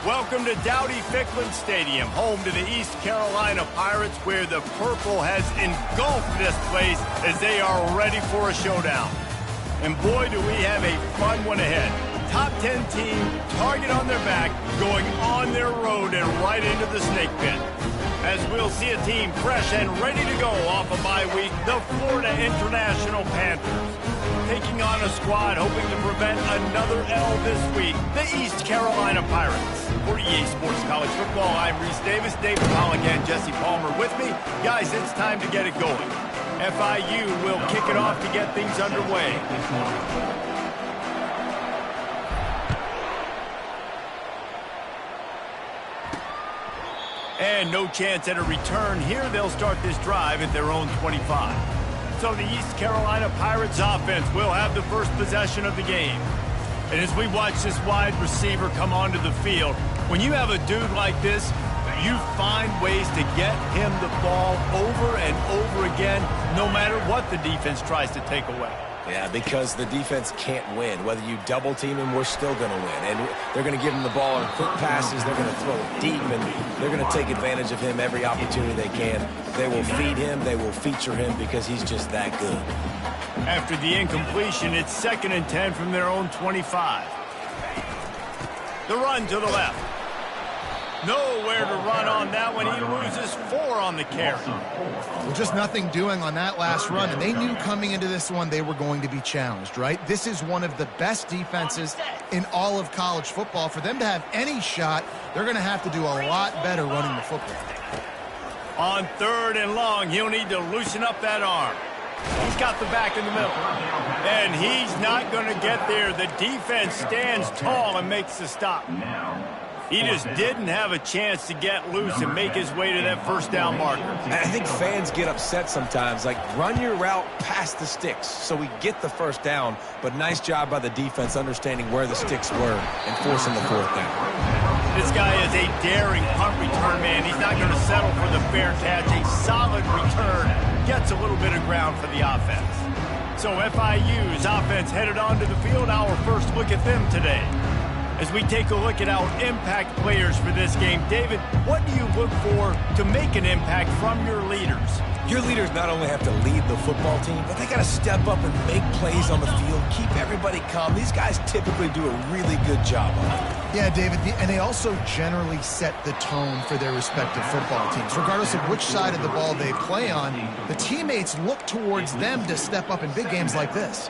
Welcome to Dowdy-Ficklin Stadium, home to the East Carolina Pirates, where the purple has engulfed this place as they are ready for a showdown. And boy, do we have a fun one ahead. Top 10 team, target on their back, going on their road and right into the snake pit. As we'll see a team fresh and ready to go off a bye week, the Florida International Panthers. Taking on a squad hoping to prevent another L this week, the East Carolina Pirates. For EA Sports College Football, I'm Reese Davis, David Pollock, and Jesse Palmer with me. Guys, it's time to get it going. FIU will kick it off to get things underway. And no chance at a return here. They'll start this drive at their own 25. So the East Carolina Pirates offense will have the first possession of the game. And as we watch this wide receiver come onto the field, when you have a dude like this, you find ways to get him the ball over and over again, no matter what the defense tries to take away. Yeah, because the defense can't win. Whether you double team him, we're still going to win. And they're going to give him the ball on quick passes. They're going to throw it deep, and they're going to take advantage of him every opportunity they can. They will feed him. They will feature him because he's just that good. After the incompletion, it's 2nd and 10 from their own 25. The run to the left. Nowhere to run on that one. He loses 4 on the carry. Well, just nothing doing on that last run, and they knew coming into this one they were going to be challenged, right? This is one of the best defenses in all of college football. For them to have any shot, they're going to have to do a lot better running the football. On 3rd and long, he'll need to loosen up that arm. He's got the back in the middle. And he's not going to get there. The defense stands tall and makes the stop. He just didn't have a chance to get loose and make his way to that first down marker. I think fans get upset sometimes. Like, run your route past the sticks so we get the first down. But nice job by the defense understanding where the sticks were and forcing the 4th down. This guy is a daring punt return man. He's not going to settle for the fair catch. A solid return gets a little bit of ground for the offense. So FIU's offense headed onto the field. Our first look at them today. As we take a look at our impact players for this game, David, what do you look for to make an impact from your leaders? Your leaders not only have to lead the football team, but they got to step up and make plays on the field, keep everybody calm. These guys typically do a really good job on it. Yeah, David, and they also generally set the tone for their respective football teams. Regardless of which side of the ball they play on, the teammates look towards them to step up in big games like this.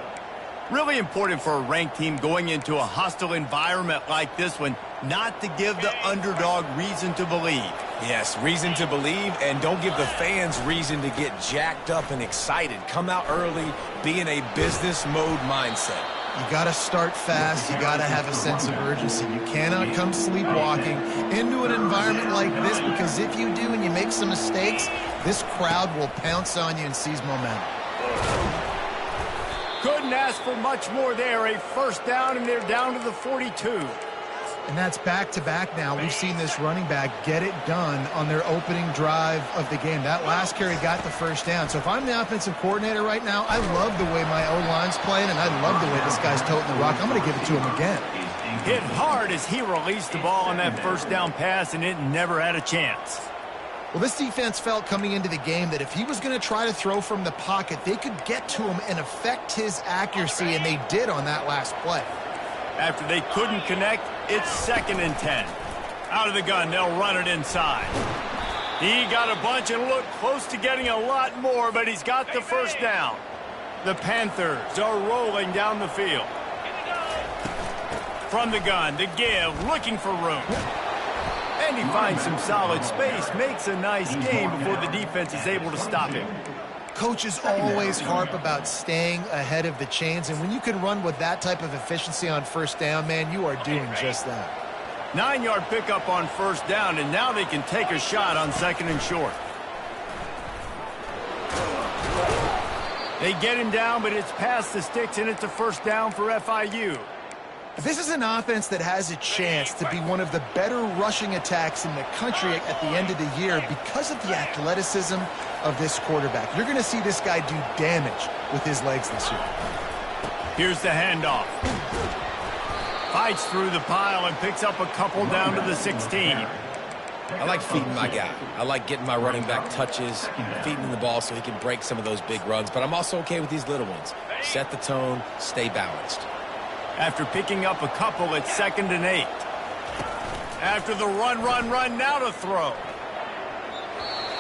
Really important for a ranked team going into a hostile environment like this one, not to give the underdog reason to believe. Yes, reason to believe, and don't give the fans reason to get jacked up and excited. Come out early, be in a business mode mindset. You got to start fast. You got to have a sense of urgency. You cannot come sleepwalking into an environment like this, because if you do and you make some mistakes, this crowd will pounce on you and seize momentum. Couldn't ask for much more there. A first down, and they're down to the 42. And that's back-to-back now. We've seen this running back get it done on their opening drive of the game. That last carry got the first down. So if I'm the offensive coordinator right now, I love the way my O-line's playing, and I love the way this guy's toting the rock. I'm going to give it to him again. Hit hard as he released the ball on that first down pass, and it never had a chance. Well, this defense felt coming into the game that if he was going to try to throw from the pocket, they could get to him and affect his accuracy, and they did on that last play. After they couldn't connect, it's 2nd and 10. Out of the gun, they'll run it inside. He got a bunch and looked close to getting a lot more, but he's got the first down. The Panthers are rolling down the field. From the gun, the give, looking for room. And he finds some solid space, makes a nice game before the defense is able to stop him. Coaches always harp about staying ahead of the chains, and when you can run with that type of efficiency on first down, man, you are doing just that. 9-yard pickup on first down, and now they can take a shot on 2nd and short. They get him down, but it's past the sticks, and it's a first down for FIU. This is an offense that has a chance to be one of the better rushing attacks in the country at the end of the year because of the athleticism of this quarterback. You're going to see this guy do damage with his legs this year. Here's the handoff. Fights through the pile and picks up a couple down to the 16. I like feeding my guy. I like getting my running back touches, feeding him the ball so he can break some of those big runs. But I'm also okay with these little ones. Set the tone, stay balanced. After picking up a couple, it's 2nd and 8. After the run, now to throw.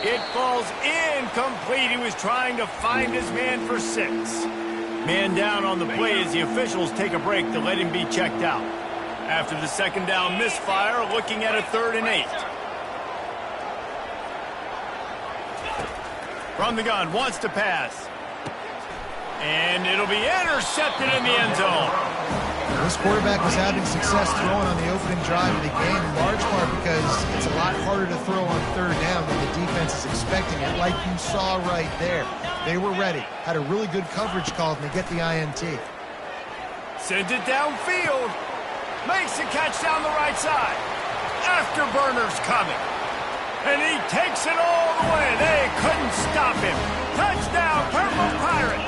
It falls incomplete. He was trying to find his man for 6. Man down on the play as the officials take a break to let him be checked out. After the 2nd down misfire, looking at a 3rd and 8. From the gun, wants to pass. And it'll be intercepted in the end zone. This quarterback was having success throwing on the opening drive of the game, in large part because it's a lot harder to throw on 3rd down than the defense is expecting it, like you saw right there. They were ready, had a really good coverage call, and they get the INT. Sends it downfield. Makes a catch down the right side. Afterburner's coming. And he takes it all the way. They couldn't stop him. Touchdown, Purple Pirates.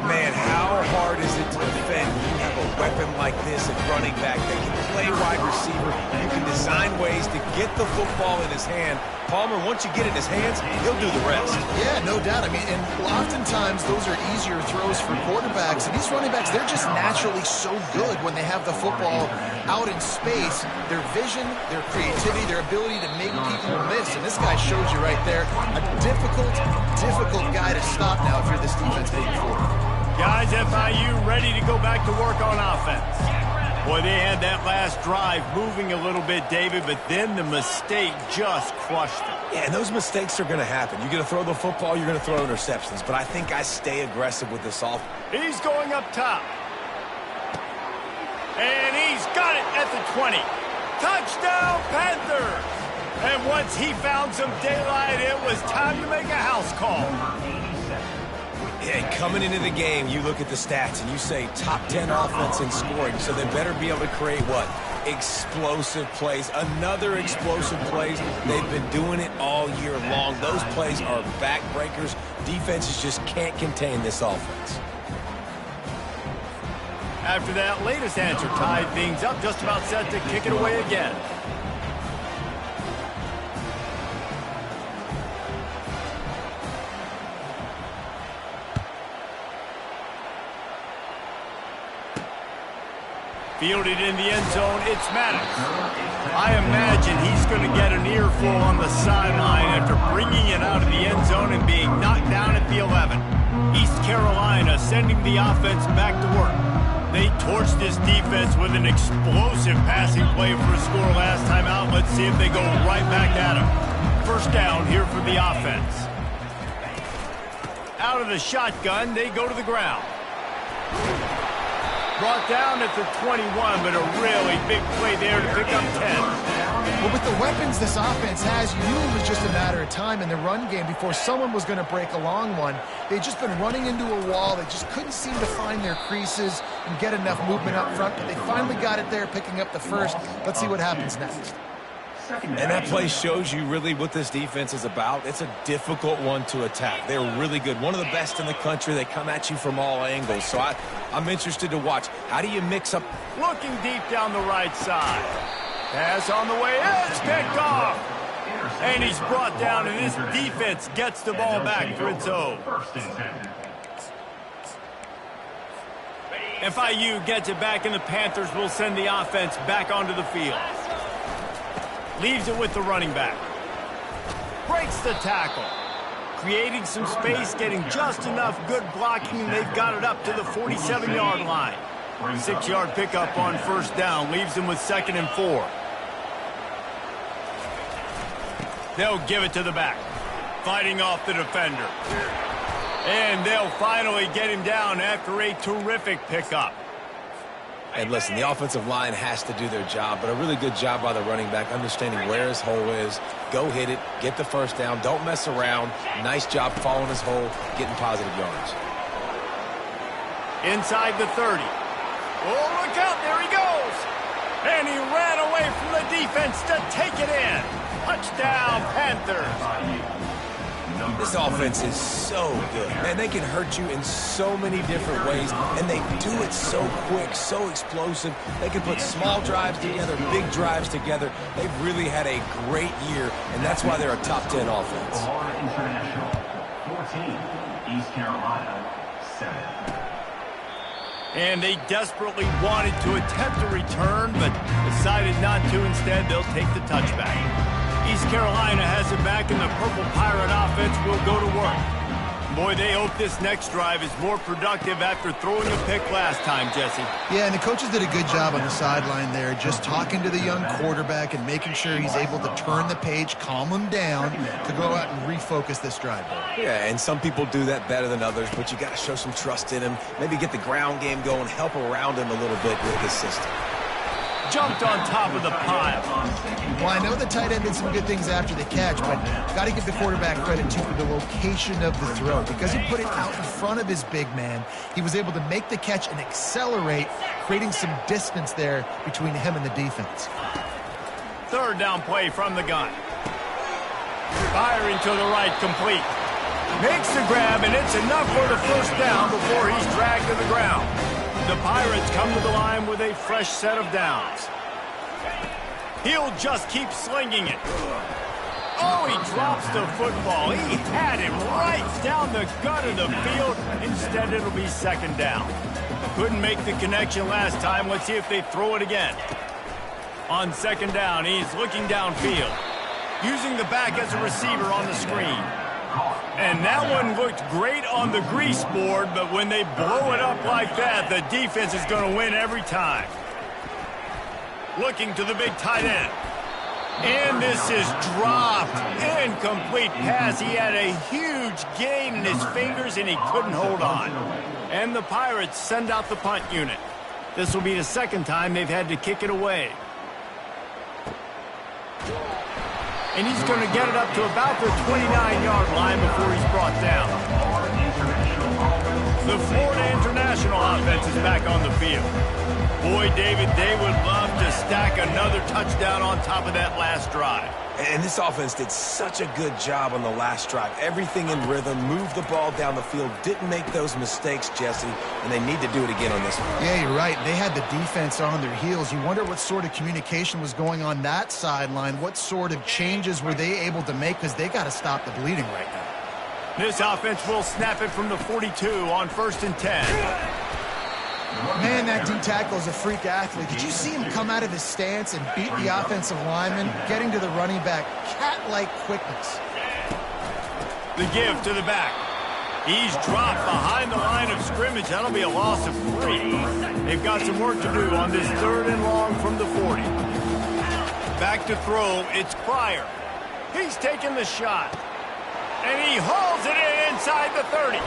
Man, how hard is it to defend when you have a weapon like this at running back that can play wide receiver? You can design ways to get the football in his hand. Palmer, once you get it in his hands, he'll do the rest. Yeah, no doubt. I mean, and oftentimes those are easier throws for quarterbacks. And these running backs, they're just naturally so good when they have the football out in space. Their vision, their creativity, their ability to make people miss. And this guy shows you right there, a difficult guy to stop now if you're this defense moving forward. Guys, FIU ready to go back to work on offense. Boy, they had that last drive moving a little bit, David, but then the mistake just crushed them. Yeah, and those mistakes are going to happen. You're going to throw the football, you're going to throw interceptions. But I think I stay aggressive with this offense. He's going up top. And he's got it at the 20. Touchdown, Panthers! And once he found some daylight, it was time to make a house call. Yeah, coming into the game, you look at the stats and you say top 10 offense in scoring, so they better be able to create what? Explosive plays. Another explosive plays. They've been doing it all year long. Those plays are backbreakers. Defenses just can't contain this offense. After that latest answer tied things up, just about set to kick it away again. Fielded in the end zone, it's Maddox. I imagine he's going to get an earful on the sideline after bringing it out of the end zone and being knocked down at the 11. East Carolina sending the offense back to work. They torched this defense with an explosive passing play for a score last time out. Let's see if they go right back at him. 1st down here for the offense. Out of the shotgun, they go to the ground. Brought down at the 21, but a really big play there to pick up 10. Well, with the weapons this offense has, you knew it was just a matter of time in the run game before someone was going to break a long one. They'd just been running into a wall. They just couldn't seem to find their creases and get enough movement up front, but they finally got it there, picking up the 1st. Let's see what happens next. And that play shows you really what this defense is about. It's a difficult one to attack. They're really good. One of the best in the country. They come at you from all angles. So I'm interested to watch. How do you mix up? Looking deep down the right side. Pass on the way. It's picked off. And he's brought down, and this defense gets the ball back for its own. FIU gets it back, and the Panthers will send the offense back onto the field. Leaves it with the running back. Breaks the tackle. Creating some space, getting just enough good blocking, and they've got it up to the 47-yard line. 6-yard pickup on 1st down. Leaves them with 2nd and 4. They'll give it to the back. Fighting off the defender. And they'll finally get him down after a terrific pickup. And listen, the offensive line has to do their job, but a really good job by the running back, understanding where his hole is. Go hit it, get the 1st down, don't mess around. Nice job following his hole, getting positive yards. Inside the 30. Oh, look out, there he goes. And he ran away from the defense to take it in. Touchdown, Panthers. This offense is so good. Man, they can hurt you in so many different ways, and they do it so quick, so explosive. They can put small drives together, big drives together. They've really had a great year, and that's why they're a top 10 offense. International, 14, East Carolina, 7. And they desperately wanted to attempt a return, but decided not to. Instead, they'll take the touchback. East Carolina has it back, and the Purple Pirate offense will go to work. Boy, they hope this next drive is more productive after throwing a pick last time, Jesse. Yeah, and the coaches did a good job on the sideline there, just talking to the young quarterback and making sure he's able to turn the page, calm him down to go out and refocus this drive. Yeah, and some people do that better than others, but you got to show some trust in him. Maybe get the ground game going, help around him a little bit with his system. Jumped on top of the pile. Well, I know the tight end did some good things after the catch, but got to give the quarterback credit, too, for the location of the throw. Because he put it out in front of his big man, he was able to make the catch and accelerate, creating some distance there between him and the defense. Third down play from the gun. Firing to the right, complete. Makes the grab, and it's enough for the first down before he's dragged to the ground. The Pirates come to the line with a fresh set of downs. He'll just keep slinging it. Oh, he drops the football. He had him right down the gut of the field. Instead, it'll be second down. Couldn't make the connection last time. Let's see if they throw it again. On second down, he's looking downfield, using the back as a receiver on the screen. And that one looked great on the grease board, but when they blow it up like that, the defense is going to win every time. Looking to the big tight end. And this is dropped. Incomplete pass. He had a huge gain in his fingers, and he couldn't hold on. And the Pirates send out the punt unit. This will be the second time they've had to kick it away. And he's going to get it up to about the 29-yard line before he's brought down. The Florida International offense is back on the field. Boy, David, they would love to stack another touchdown on top of that last drive. And this offense did such a good job on the last drive. Everything in rhythm, moved the ball down the field, didn't make those mistakes, Jesse, and they need to do it again on this one. Yeah, you're right. They had the defense on their heels. You wonder what sort of communication was going on that sideline. What sort of changes were they able to make, because they got to stop the bleeding right now. This offense will snap it from the 42 on 1st and 10. Man, that D-tackle is a freak athlete. Did you see him come out of his stance and beat the offensive lineman, getting to the running back? Cat-like quickness. The give to the back. He's dropped behind the line of scrimmage. That'll be a loss of 3. They've got some work to do on this 3rd and long from the 40. Back to throw. It's Pryor. He's taking the shot. And he hauls it in inside the 30.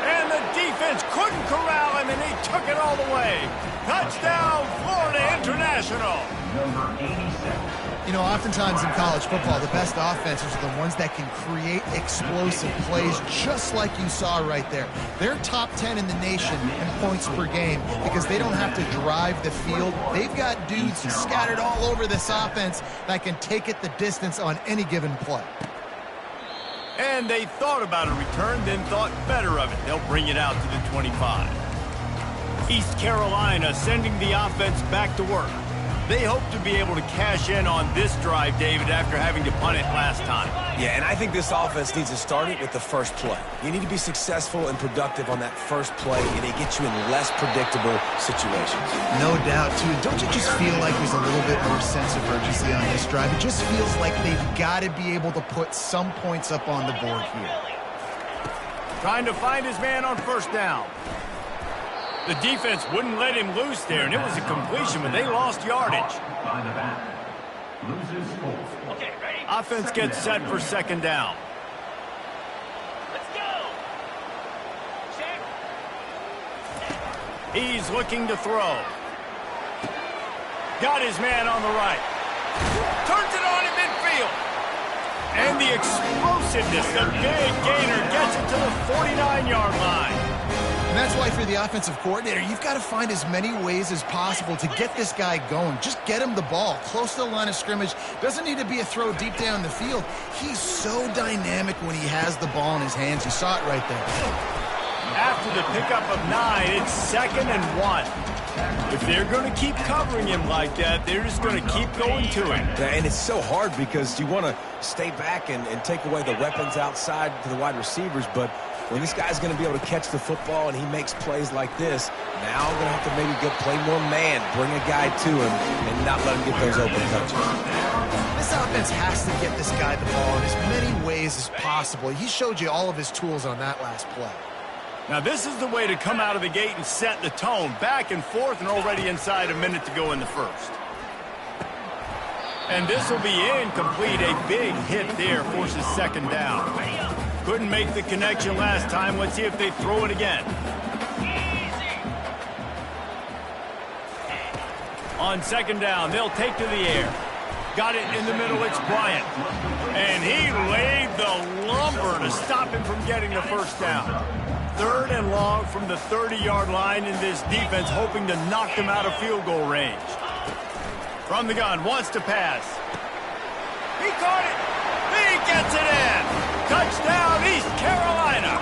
And the defense couldn't corral him, and he took it all the way. Touchdown, Florida International. Number 87. You know, oftentimes in college football, the best offenses are the ones that can create explosive plays, just like you saw right there. They're top 10 in the nation in points per game because they don't have to drive the field. They've got dudes scattered all over this offense that can take it the distance on any given play. And they thought about a return, then thought better of it. They'll bring it out to the 25. East Carolina sending the offense back to work. They hope to be able to cash in on this drive, David, after having to punt it last time. Yeah, and I think this offense needs to start it with the first play. You need to be successful and productive on that first play, and it gets you in less predictable situations. No doubt, too. Don't you just feel like there's a little bit more sense of urgency on this drive? It just feels like they've got to be able to put some points up on the board here. Trying to find his man on 1st down. The defense wouldn't let him loose there, and it was a completion, but they lost yardage. By the back. Loses 4. Okay, ready? Offense gets set for 2nd down. Let's go. Check. He's looking to throw. Got his man on the right. Turns it on in midfield. And the explosiveness, the big gainer, gets it to the 49-yard line. And that's why for the offensive coordinator, you've got to find as many ways as possible to get this guy going. Just get him the ball close to the line of scrimmage. Doesn't need to be a throw deep down the field. He's so dynamic when he has the ball in his hands. You saw it right there. After the pickup of 9, it's 2nd and 1. If they're going to keep covering him like that, they're just going to keep going to him. Yeah, and it's so hard because you want to stay back and take away the weapons outside to the wide receivers, but when this guy's going to be able to catch the football and he makes plays like this, now we're going to have to maybe play more man, bring a guy to him, and not let him get those open touches. This offense has to get this guy the ball in as many ways as possible. He showed you all of his tools on that last play. Now, this is the way to come out of the gate and set the tone. Back and forth and already inside a minute to go in the first. And this will be incomplete. A big hit there forces 2nd down. Couldn't make the connection last time. Let's see if they throw it again. On 2nd down, they'll take to the air. Got it in the middle, it's Bryant. And he laid the lumber to stop him from getting the first down. 3rd and long from the 30-yard line, in this defense hoping to knock them out of field goal range. From the gun, wants to pass. He caught it. He gets it in. Touchdown, East Carolina.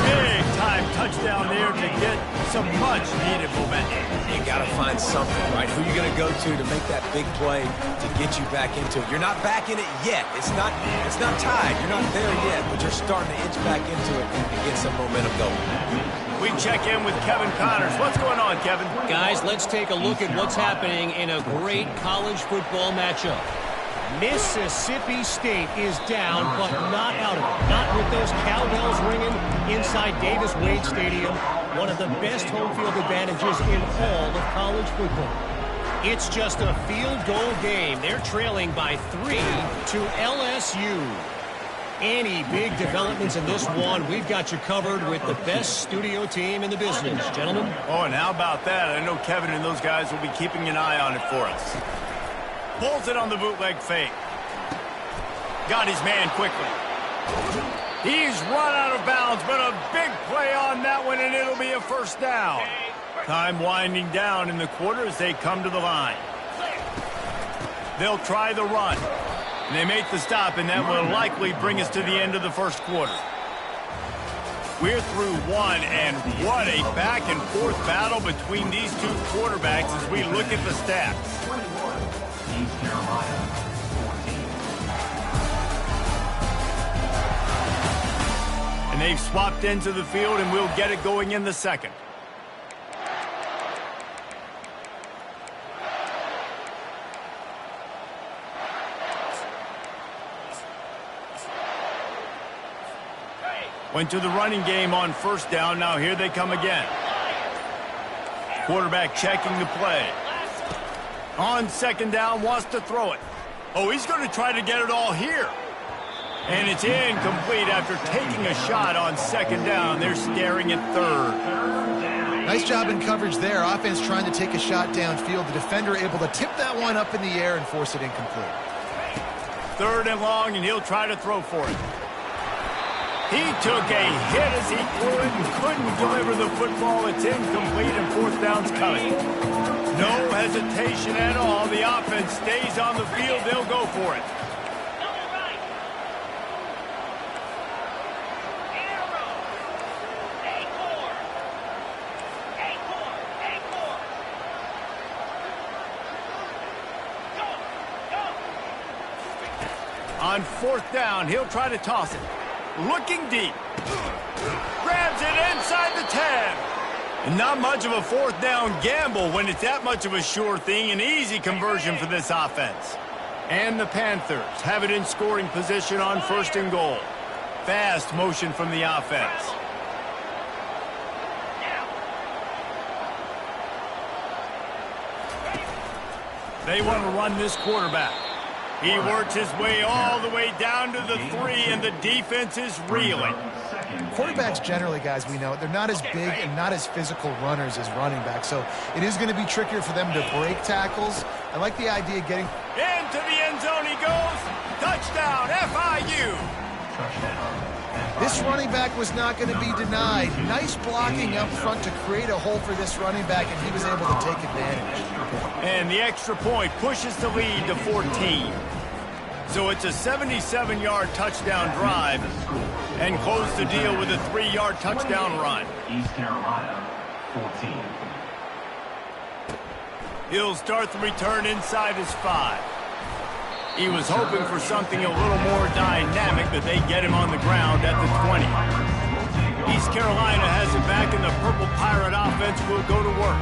Big-time touchdown there to get some much-needed momentum. You got to find something, right? Who are you going to go to make that big play to get you back into it? You're not back in it yet. It's not tied. You're not there yet, but you're starting to inch back into it and get some momentum going. We check in with Kevin Connors. What's going on, Kevin? Guys, let's take a look at what's happening in a great college football matchup. Mississippi State is down, but not out of it. Not with those cowbells ringing inside Davis-Wade Stadium, one of the best home field advantages in all of college football. It's just a field goal game. They're trailing by 3 to LSU. Any big developments in this one, we've got you covered with the best studio team in the business, gentlemen. Oh, and how about that? I know Kevin and those guys will be keeping an eye on it for us. Pulls it on the bootleg fake. Got his man quickly. He's run out of bounds, but a big play on that one, and it'll be a first down. Time winding down in the quarter as they come to the line. They'll try the run. And they make the stop, and that will likely bring us to the end of the first quarter. We're through one, and what a back-and-forth battle between these two quarterbacks as we look at the stats. East Carolina, 14. And they've swapped into the field, and we'll get it going in the second. Went to the running game on first down. Now here they come again. Quarterback checking the play. On 2nd down, wants to throw it. Oh, he's going to try to get it all here. And it's incomplete after taking a shot on 2nd down. They're staring at 3rd. Nice job in coverage there. Offense trying to take a shot downfield. The defender able to tip that one up in the air and force it incomplete. 3rd and long, and he'll try to throw for it. He took a hit as he threw it and couldn't deliver the football. It's incomplete, and 4th down's coming. No hesitation at all. The offense stays on the field. They'll go for it. On 4th down, he'll try to toss it. Looking deep. Grabs it inside the 10. And not much of a 4th down gamble when it's that much of a sure thing. An easy conversion for this offense. And the Panthers have it in scoring position on 1st and goal. Fast motion from the offense. They want to run this quarterback. He works his way all the way down to the 3, and the defense is reeling. Quarterbacks generally, guys, we know, they're not as big and not as physical runners as running backs, so it is going to be trickier for them to break tackles. I like the idea of getting... Into the end zone he goes. Touchdown, FIU. Touchdown, FIU. This running back was not going to be denied. Nice blocking up front to create a hole for this running back, and he was able to take advantage. And the extra point pushes the lead to 14. So it's a 77-yard touchdown drive, and close the deal with a 3-yard touchdown run. East Carolina, 14. He'll start the return inside his 5. He was hoping for something a little more dynamic, but they get him on the ground at the 20. East Carolina has it back, and the Purple Pirate offense will go to work.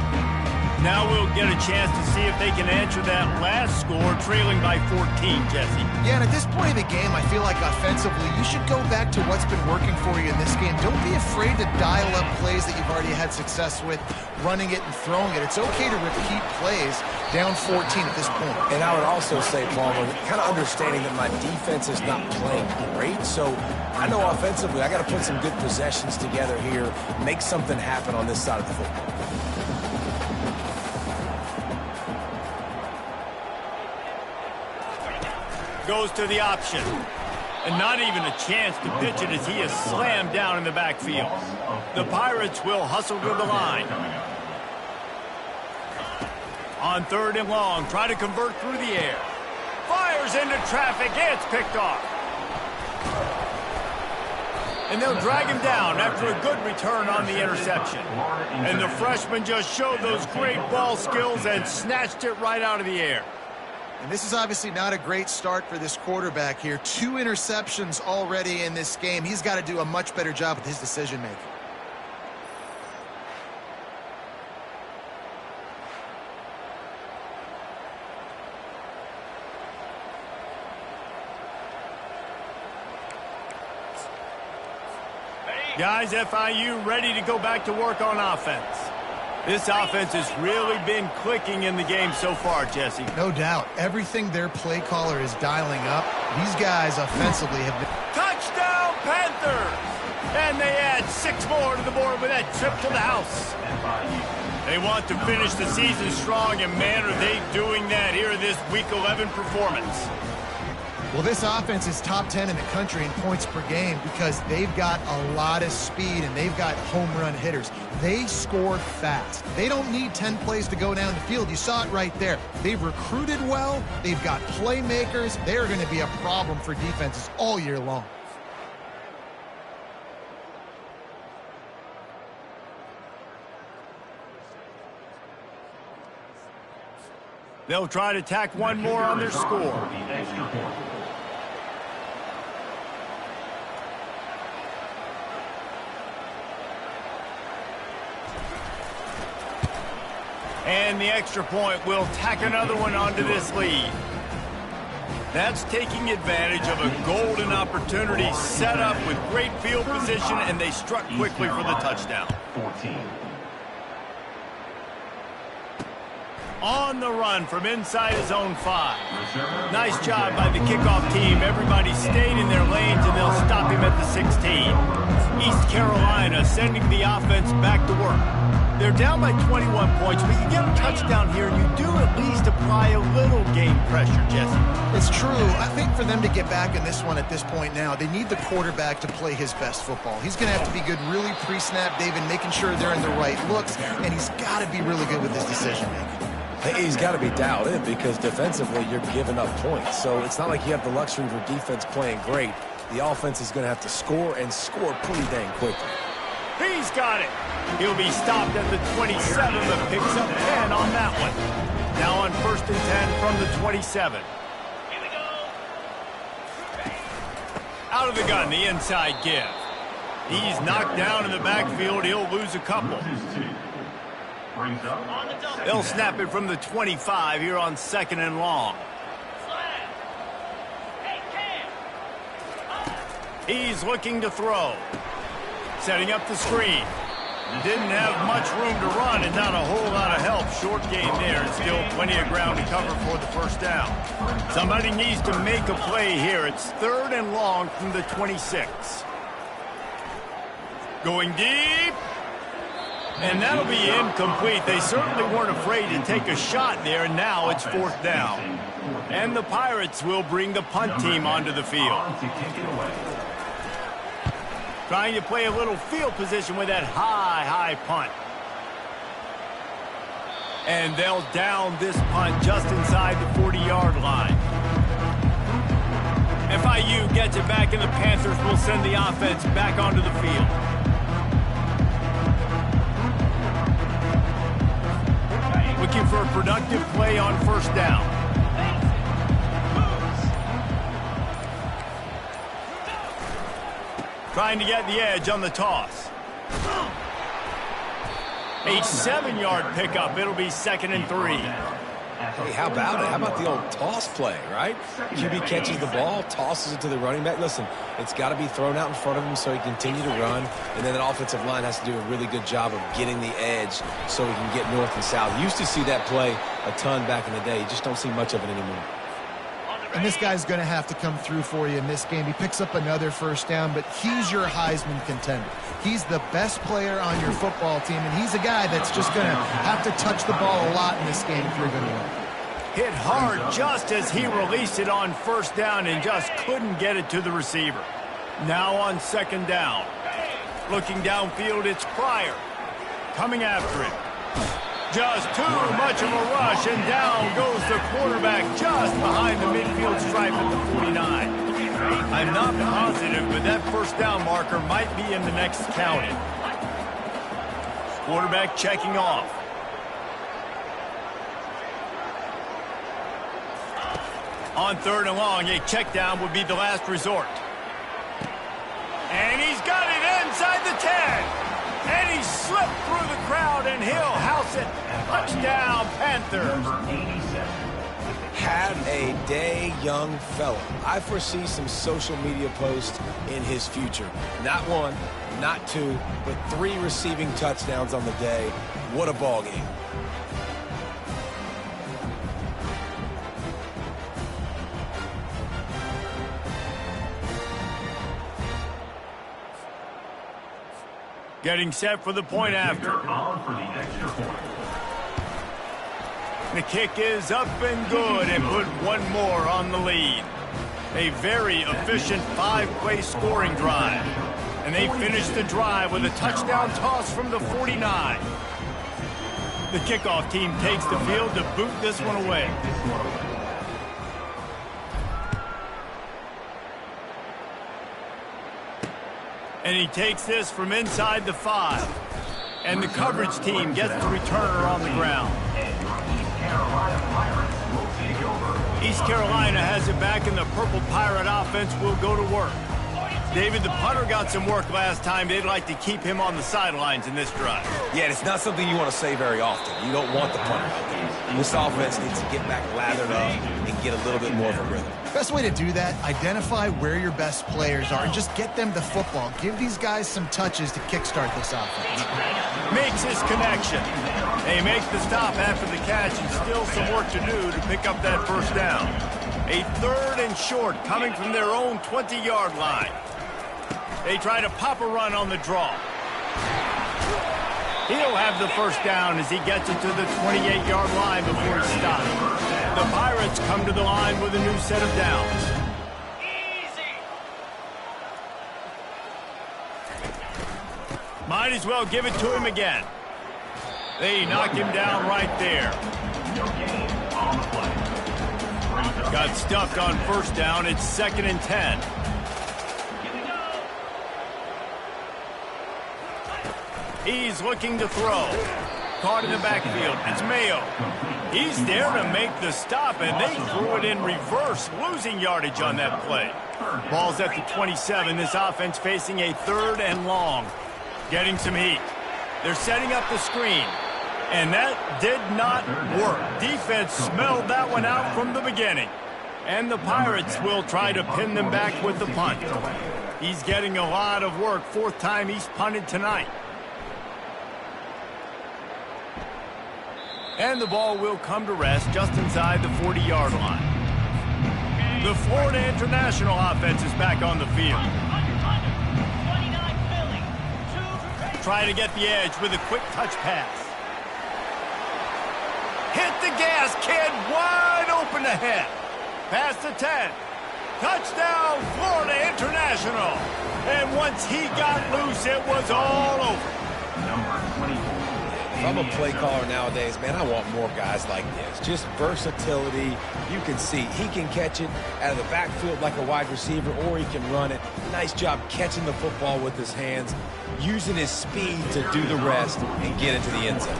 Now we'll get a chance to see if they can answer that last score, trailing by 14, Jesse. Yeah, and at this point of the game, I feel like offensively, you should go back to what's been working for you in this game. Don't be afraid to dial up plays that you've already had success with, running it and throwing it. It's okay to repeat plays down 14 at this point. And I would also say, Palmer, kind of understanding that my defense is not playing great, so I know offensively I got to put some good possessions together here, make something happen on this side of the football. Goes to the option. And not even a chance to pitch it as he is slammed down in the backfield. The Pirates will hustle to the line. On 3rd and long, try to convert through the air. Fires into traffic, it's picked off. And they'll drag him down after a good return on the interception. And the freshman just showed those great ball skills and snatched it right out of the air. And this is obviously not a great start for this quarterback here. 2 interceptions already in this game. He's got to do a much better job with his decision-making. Guys, FIU ready to go back to work on offense. This offense has really been clicking in the game so far, Jesse. No doubt. Everything their play caller is dialing up, these guys offensively have been... Touchdown, Panthers! And they add 6 more to the board with that trip to the house. They want to finish the season strong, and man, are they doing that here in this Week 11 performance. Well, this offense is top 10 in the country in points per game because they've got a lot of speed and they've got home run hitters. They score fast. They don't need 10 plays to go down the field. You saw it right there. They've recruited well. They've got playmakers. They're going to be a problem for defenses all year long. They'll try to tack one more on their score. And the extra point will tack another one onto this lead. That's taking advantage of a golden opportunity set up with great field position, and they struck quickly for the touchdown. 14. On the run from inside his own 5. Nice job by the kickoff team. Everybody stayed in their lanes, and they'll stop him at the 16. East Carolina sending the offense back to work. They're down by 21 points, but you get a touchdown here, and you do at least apply a little game pressure, Jesse. It's true. I think for them to get back in this one at this point now, they need the quarterback to play his best football. He's going to have to be good really pre-snap, David, making sure they're in the right looks, and he's got to be really good with his decision-making. He's got to be dialed in because defensively you're giving up points. So it's not like you have the luxury of your defense playing great. The offense is going to have to score and score pretty dang quickly. He's got it. He'll be stopped at the 27, but picks up 10 on that one. Now on 1st and 10 from the 27. Here we go. Out of the gun, the inside give. He's knocked down in the backfield. He'll lose a couple. On the double. They'll snap it from the 25 here on 2nd and long. Slam. Hey, Cam. He's looking to throw. Setting up the screen. Didn't have much room to run and not a whole lot of help. Short game there and still plenty of ground to cover for the first down. Somebody needs to make a play here. It's 3rd and long from the 26. Going deep. And that'll be incomplete. They certainly weren't afraid to take a shot there, and now it's 4th down. And the Pirates will bring the punt team onto the field. Trying to play a little field position with that high punt. And they'll down this punt just inside the 40-yard line. FIU gets it back, and the Panthers will send the offense back onto the field. Looking for a productive play on first down. Trying to get the edge on the toss. A 7-yard pickup. It'll be 2nd and 3. Hey, how about it? How about the old toss play, right? QB catches the ball, tosses it to the running back. Listen, it's got to be thrown out in front of him so he can continue to run. And then the offensive line has to do a really good job of getting the edge so he can get north and south. Used to see that play a ton back in the day. You just don't see much of it anymore. And this guy's going to have to come through for you in this game. He picks up another first down, but he's your Heisman contender. He's the best player on your football team, and he's a guy that's just going to have to touch the ball a lot in this game if you're going to win. Hit hard just as he released it on first down and just couldn't get it to the receiver. Now on 2nd down. Looking downfield, it's Pryor. Coming after it. Just too much of a rush, and down goes the quarterback just behind the midfield stripe at the 49. I'm not positive, but that first down marker might be in the next counting. Quarterback checking off. On 3rd and long, a check down would be the last resort. And he's got it inside the 10. And he slipped through the crowd, and he'll house it. Touchdown, Panthers. Have a day, young fella. I foresee some social media posts in his future. Not 1, not 2, but 3 receiving touchdowns on the day. What a ball game. Getting set for the point after. The kick is up and good, and put one more on the lead. A very efficient 5-play scoring drive. And they finish the drive with a touchdown toss from the 49. The kickoff team takes the field to boot this one away. And he takes this from inside the 5. And the coverage team gets the returner on the ground. East Carolina has it back, and the Purple Pirate offense will go to work. David, the punter got some work last time. They'd like to keep him on the sidelines in this drive. Yeah, it's not something you want to say very often. You don't want the punter out there. This offense needs to get back lathered up and get a little bit more of a rhythm. Best way to do that, identify where your best players are and just get them the football. Give these guys some touches to kickstart this offense. Makes his connection. They make the stop after the catch, and still some work to do to pick up that first down. A 3rd and short coming from their own 20-yard line. They try to pop a run on the draw. He'll have the first down as he gets it to the 28-yard line before he stops. The Pirates come to the line with a new set of downs. Easy. Might as well give it to him again. They knock him down right there. Got stuffed on first down. It's 2nd and 10. He's looking to throw. Caught in the backfield. It's Mayo. He's there to make the stop, and they threw it in reverse, losing yardage on that play. Ball's at the 27. This offense facing a 3rd and long. Getting some heat. They're setting up the screen. And that did not work. Defense smelled that one out from the beginning. And the Pirates will try to pin them back with the punt. He's getting a lot of work. 4th time he's punted tonight. And the ball will come to rest just inside the 40-yard line. The Florida International offense is back on the field. Try to get the edge with a quick touch pass. Hit the gas, kid. Wide open ahead. Past the 10. Touchdown, Florida International. And once he got loose, it was all over. Number 24. If I'm a play caller nowadays, man, I want more guys like this. Just versatility. You can see he can catch it out of the backfield like a wide receiver, or he can run it. Nice job catching the football with his hands, using his speed to do the rest and get into the end zone.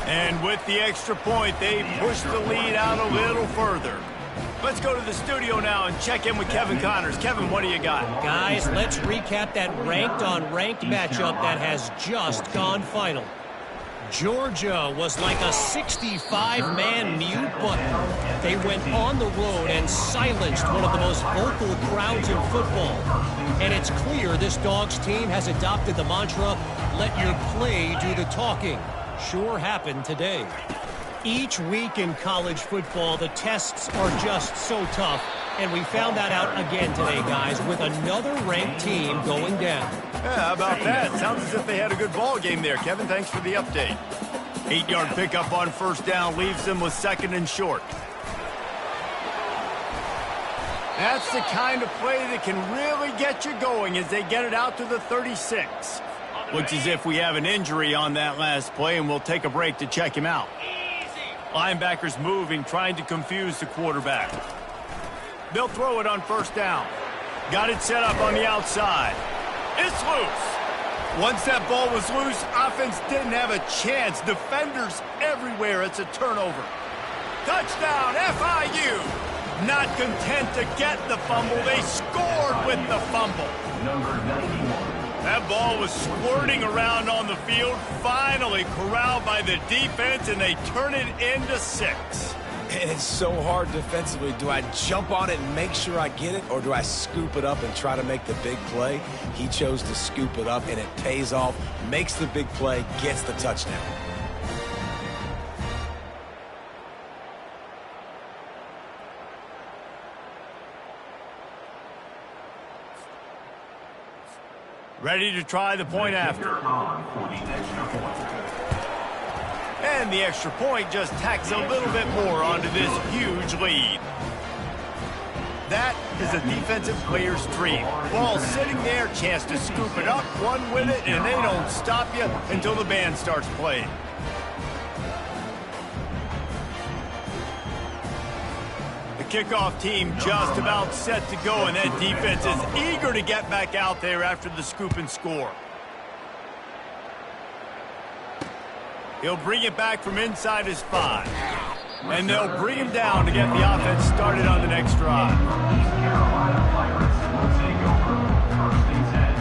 And with the extra point, they push the lead out a little further. Let's go to the studio now and check in with Kevin Connors. Kevin, what do you got? Guys, let's recap that ranked-on-ranked matchup that has just gone final. Georgia was like a 65-man mute button. They went on the road and silenced one of the most vocal crowds in football. And it's clear this Dogs team has adopted the mantra, let your play do the talking. Sure happened today. Each week in college football, the tests are just so tough, and we found that out again today, guys, with another ranked team going down. Yeah, how about that? Sounds as if they had a good ball game there. Kevin, thanks for the update. 8-yard pickup on first down leaves them with 2nd and short. That's the kind of play that can really get you going as they get it out to the 36. Looks as if we have an injury on that last play, and we'll take a break to check him out. Linebackers moving, trying to confuse the quarterback. They'll throw it on first down. Got it set up on the outside. It's loose. Once that ball was loose, offense didn't have a chance. Defenders everywhere. It's a turnover. Touchdown, FIU. Not content to get the fumble, they scored with the fumble. Number 91. That ball was squirting around on the field, finally corralled by the defense, and they turn it into 6. And it's so hard defensively. Do I jump on it and make sure I get it, or do I scoop it up and try to make the big play? He chose to scoop it up, and it pays off, makes the big play, gets the touchdown. Ready to try the point after. And the extra point just tacks a little bit more onto this huge lead. That is a defensive player's dream. Ball sitting there, chance to scoop it up, run with it, and they don't stop you until the band starts playing. Kickoff team just about set to go, and that defense is eager to get back out there after the scoop and score. He'll bring it back from inside his 5. And they'll bring him down to get the offense started on the next drive. Carolina Pirates will take over 1st and 10.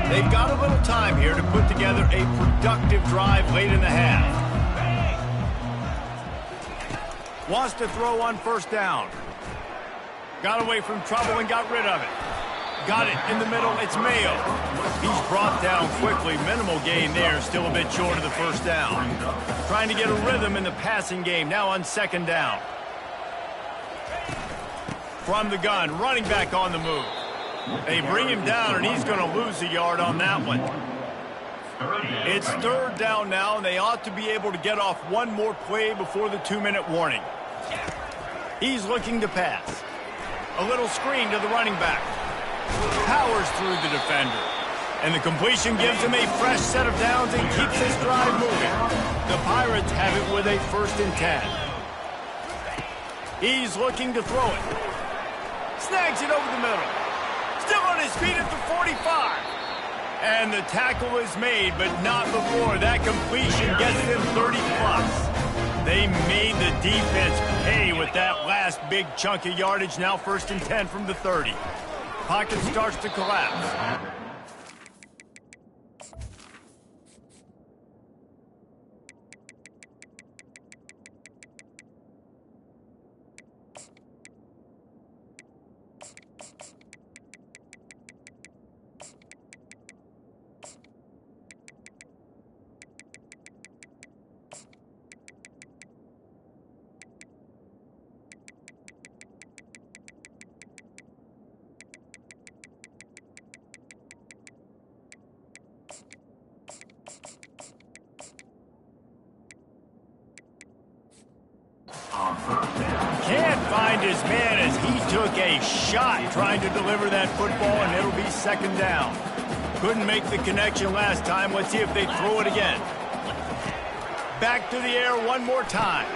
They've got a little time here to put together a productive drive late in the half. Wants to throw on first down. Got away from trouble and got rid of it. Got it in the middle. It's Mayo. He's brought down quickly. Minimal gain there. Still a bit short of the first down. Trying to get a rhythm in the passing game. Now on 2nd down. From the gun. Running back on the move. They bring him down, and he's going to lose a yard on that one. It's 3rd down now, and they ought to be able to get off one more play before the 2-minute warning. He's looking to pass. A little screen to the running back. Powers through the defender. And the completion gives him a fresh set of downs and keeps his drive moving. The Pirates have it with a 1st and 10. He's looking to throw it. Snags it over the middle. Still on his feet at the 45. And the tackle is made, but not before. That completion gets them 30+. They made the defense pay with that last big chunk of yardage. Now 1st and 10 from the 30. Pocket starts to collapse. find his man as he took a shot trying to deliver that football, and it'll be second down. Couldn't make the connection last time. Let's see if they throw it again. Back to the air one more time.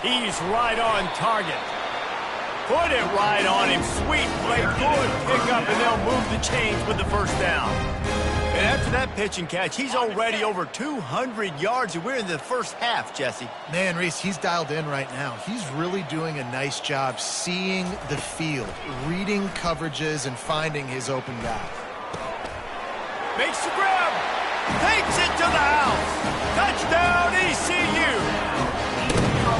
He's right on target. Put it right on him. Sweet play. Good pickup, and they'll move the chains with the first down. And after that pitch and catch, he's already over 200 yards, and we're in the first half, Jesse. Man, Reese, he's dialed in right now. He's really doing a nice job seeing the field, reading coverages, and finding his open guy. Makes the grab. Takes it to the house. Touchdown, ECU.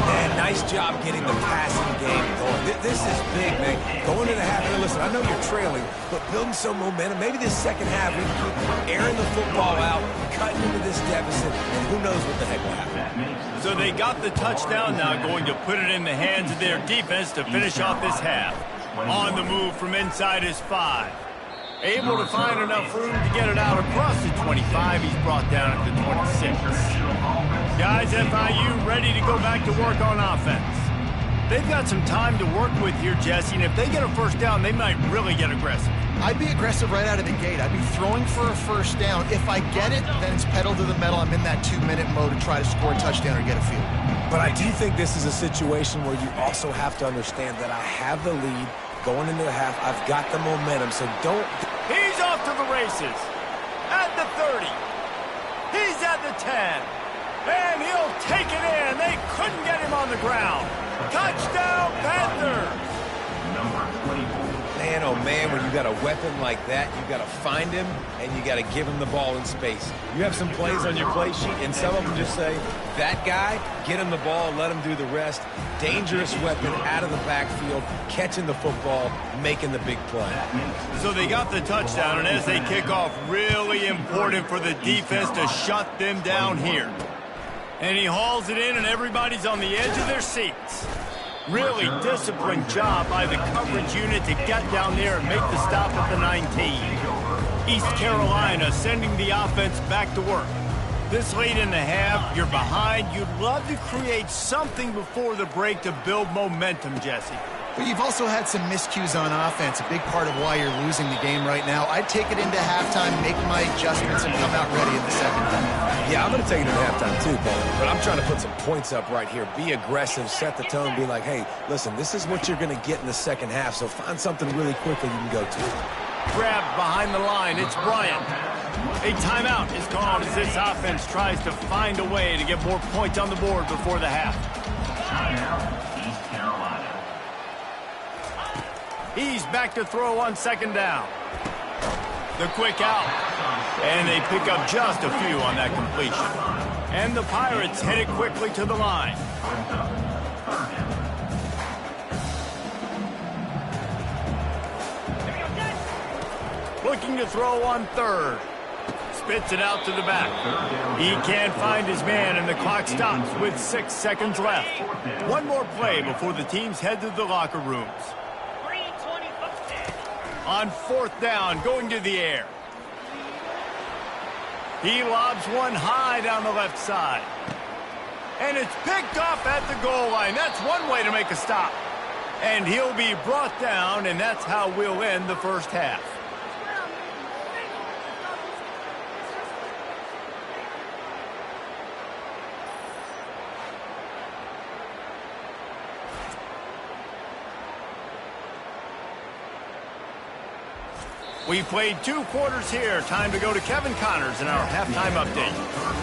Man, nice job getting the passing game going. This is big, man. Going to the half. And listen, I know you're trailing, but building some momentum. Maybe this second half we can keep airing the football out, cutting into this deficit, and who knows what the heck will happen. So they got the touchdown now, going to put it in the hands of their defense to finish off this half. On the move from inside his 5. Able to find enough room to get it out across the 25. He's brought down at the 26. Guys, FIU ready to go back to work on offense. They've got some time to work with here, Jesse, and if they get a first down, they might really get aggressive. I'd be aggressive right out of the gate. I'd be throwing for a first down. If I get it, then it's pedal to the metal. I'm in that 2-minute mode to try to score a touchdown or get a field. But I do think this is a situation where you also have to understand that I have the lead going into the half. I've got the momentum, so don't... He's off to the races. At the 30. He's at the 10. And he'll take it in. They couldn't get him on the ground. Touchdown, Panthers. Number 24. Man, oh man, when you got a weapon like that, you got to find him and you got to give him the ball in space. You have some plays on your play sheet, and some of them just say, that guy, get him the ball, let him do the rest. Dangerous weapon out of the backfield, catching the football, making the big play. So they got the touchdown, and as they kick off, really important for the defense to shut them down here. And he hauls it in, and everybody's on the edge of their seats. Really disciplined job by the coverage unit to get down there and make the stop at the 19. East Carolina sending the offense back to work. This late in the half, you're behind. You'd love to create something before the break to build momentum, Jesse. But you've also had some miscues on offense, a big part of why you're losing the game right now. I'd take it into halftime, make my adjustments, and come out ready in the second half. Yeah, I'm going to take it into halftime too, Paul. But I'm trying to put some points up right here. Be aggressive, set the tone, be like, hey, listen, this is what you're going to get in the second half, so find something really quickly you can go to. Grabbed behind the line. It's Bryant. A timeout is called as this offense tries to find a way to get more points on the board before the half. Timeout, East Carolina. He's back to throw on second down. The quick out. And they pick up just a few on that completion. And the Pirates head it quickly to the line. Looking to throw on third. Spits it out to the back. He can't find his man, and the clock stops with 6 seconds left. One more play before the teams head to the locker rooms. On fourth down, going to the air. He lobs one high down the left side. And it's picked off at the goal line. That's one way to make a stop. And he'll be brought down, and that's how we'll end the first half. We played 2 quarters here. Time to go to Kevin Connors in our halftime update.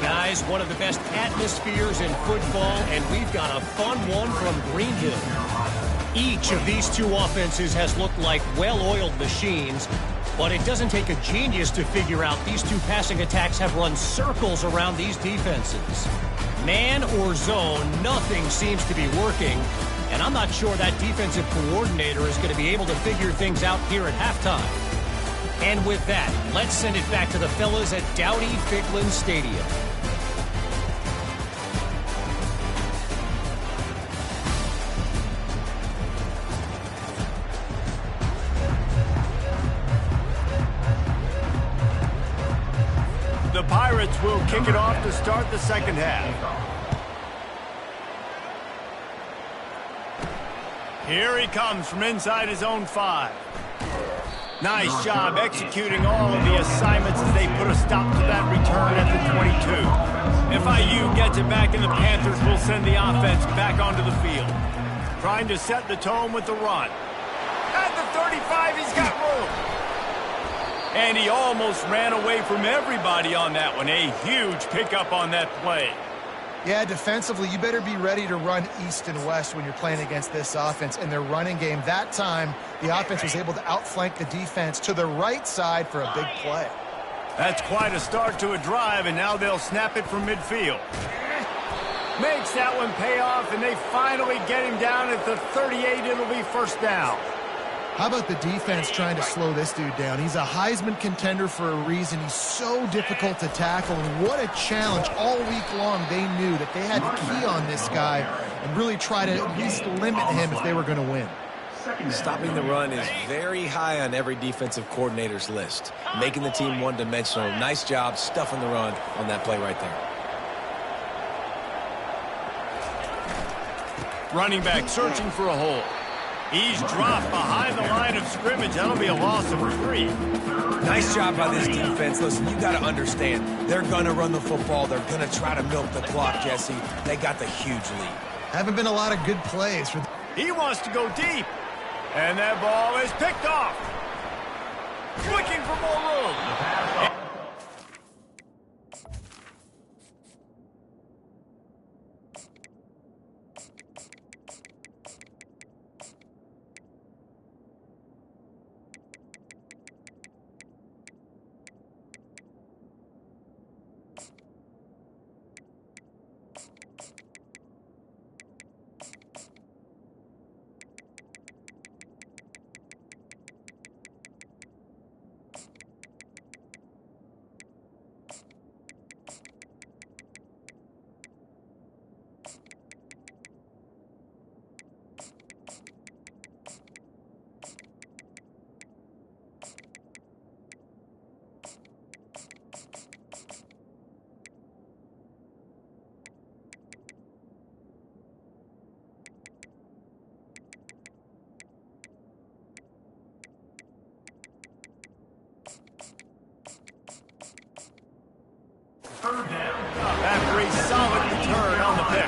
Guys, one of the best atmospheres in football, and we've got a fun one from Green Hill. Each of these two offenses has looked like well-oiled machines, but it doesn't take a genius to figure out these two passing attacks have run circles around these defenses. Man or zone, nothing seems to be working, and I'm not sure that defensive coordinator is going to be able to figure things out here at halftime. And with that, let's send it back to the fellas at Dowdy-Ficklin Stadium. The Pirates will kick it off to start the second half. Here he comes from inside his own 5. Nice job executing all of the assignments as they put a stop to that return at the 22. If IU gets it back in, the Panthers will send the offense back onto the field. Trying to set the tone with the run. At the 35, he's got room. And he almost ran away from everybody on that one. A huge pickup on that play. Yeah, defensively, you better be ready to run east and west when you're playing against this offense. In their running game, that time, the offense was able to outflank the defense to the right side for a big play. That's quite a start to a drive, and now they'll snap it from midfield. Makes that one pay off, and they finally get him down at the 38. It'll be first down. How about the defense trying to slow this dude down? He's a Heisman contender for a reason. He's so difficult to tackle, and what a challenge. All week long, they knew that they had to key on this guy and really try to at least limit him if they were going to win. Stopping the run is very high on every defensive coordinator's list. Making the team one-dimensional. Nice job stuffing the run on that play right there. Running back searching for a hole. He's dropped behind the line of scrimmage. That'll be a loss of 3. Nice job by this defense. Listen, you got to understand, they're going to run the football. They're going to try to milk the clock, Jesse. They got the huge lead. Haven't been a lot of good plays for. He wants to go deep. And that ball is picked off. Looking for more room. After a solid return on the pick.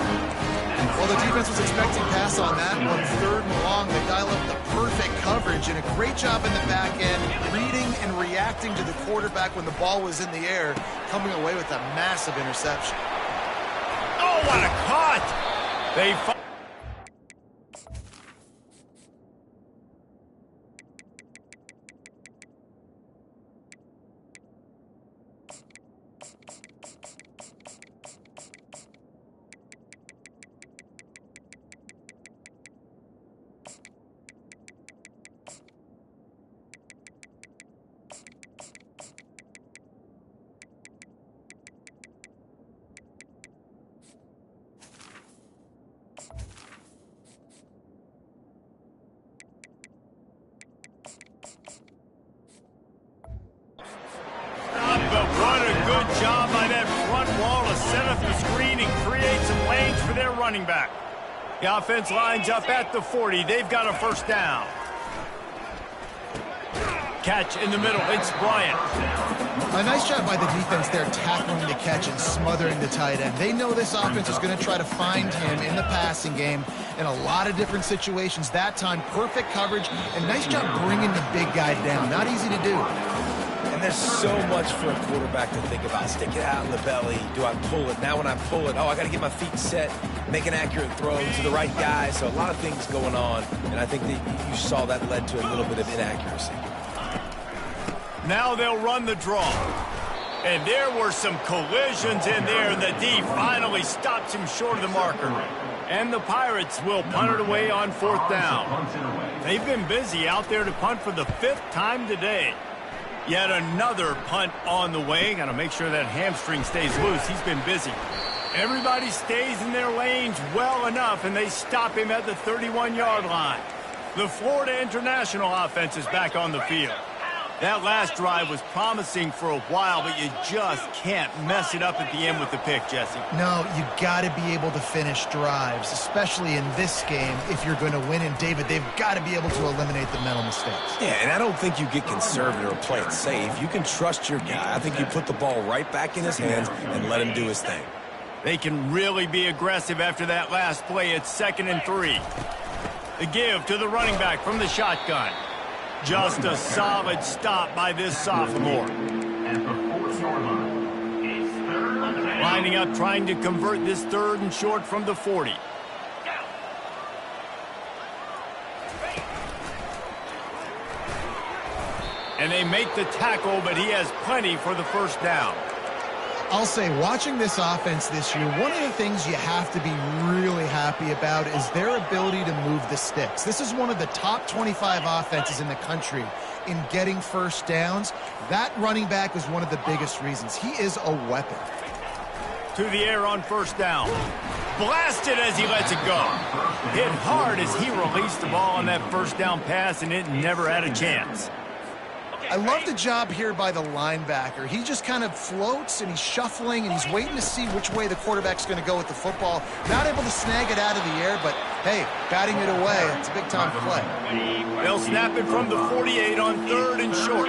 Well, the defense was expecting pass on that one. 3rd and long. They dial up the perfect coverage and a great job in the back end, reading and reacting to the quarterback when the ball was in the air, coming away with a massive interception. Oh, what a cut! They job by that front wall to set up the screen and create some lanes for their running back. The offense lines up at the 40. They've got a first down. Catch in the middle. It's Bryant. A nice job by the defense there, tackling the catch and smothering the tight end. They know this offense is going to try to find him in the passing game in a lot of different situations. That time, perfect coverage, and nice job bringing the big guy down. Not easy to do. And there's so much for a quarterback to think about. Stick it out in the belly. Do I pull it? Now when I pull it, oh, I got to get my feet set, make an accurate throw to the right guy. So a lot of things going on, and I think that you saw that led to a little bit of inaccuracy. Now they'll run the draw. And there were some collisions in there, and the D finally stops him short of the marker. And the Pirates will punt it away on 4th down. They've been busy out there to punt for the 5th time today. Yet another punt on the way. Got to make sure that hamstring stays loose. He's been busy. Everybody stays in their lanes well enough, and they stop him at the 31-yard line. The Florida International offense is back on the field. That last drive was promising for a while, but you just can't mess it up at the end with the pick, Jesse. No, you got to be able to finish drives, especially in this game if you're going to win. And, David, they've got to be able to eliminate the mental mistakes. Yeah, and I don't think you get conservative or play it safe. You can trust your guy. I think you put the ball right back in his hands and let him do his thing. They can really be aggressive after that last play. It's 2nd and 3. The give to the running back from the shotgun. Just a solid stop by this sophomore. Lining up, trying to convert this 3rd and short from the 40. And they make the tackle, but he has plenty for the first down. I'll say, watching this offense this year, one of the things you have to be really happy about is their ability to move the sticks. This is one of the top 25 offenses in the country in getting first downs. That running back is one of the biggest reasons. He is a weapon. To the air on first down. Blasted as he lets it go. Hit hard as he released the ball on that first down pass, and it never had a chance. I love the job here by the linebacker. He just kind of floats, and he's shuffling, and he's waiting to see which way the quarterback's going to go with the football. Not able to snag it out of the air, but, hey, batting it away, it's a big-time play. They'll snap it from the 48 on 3rd and short.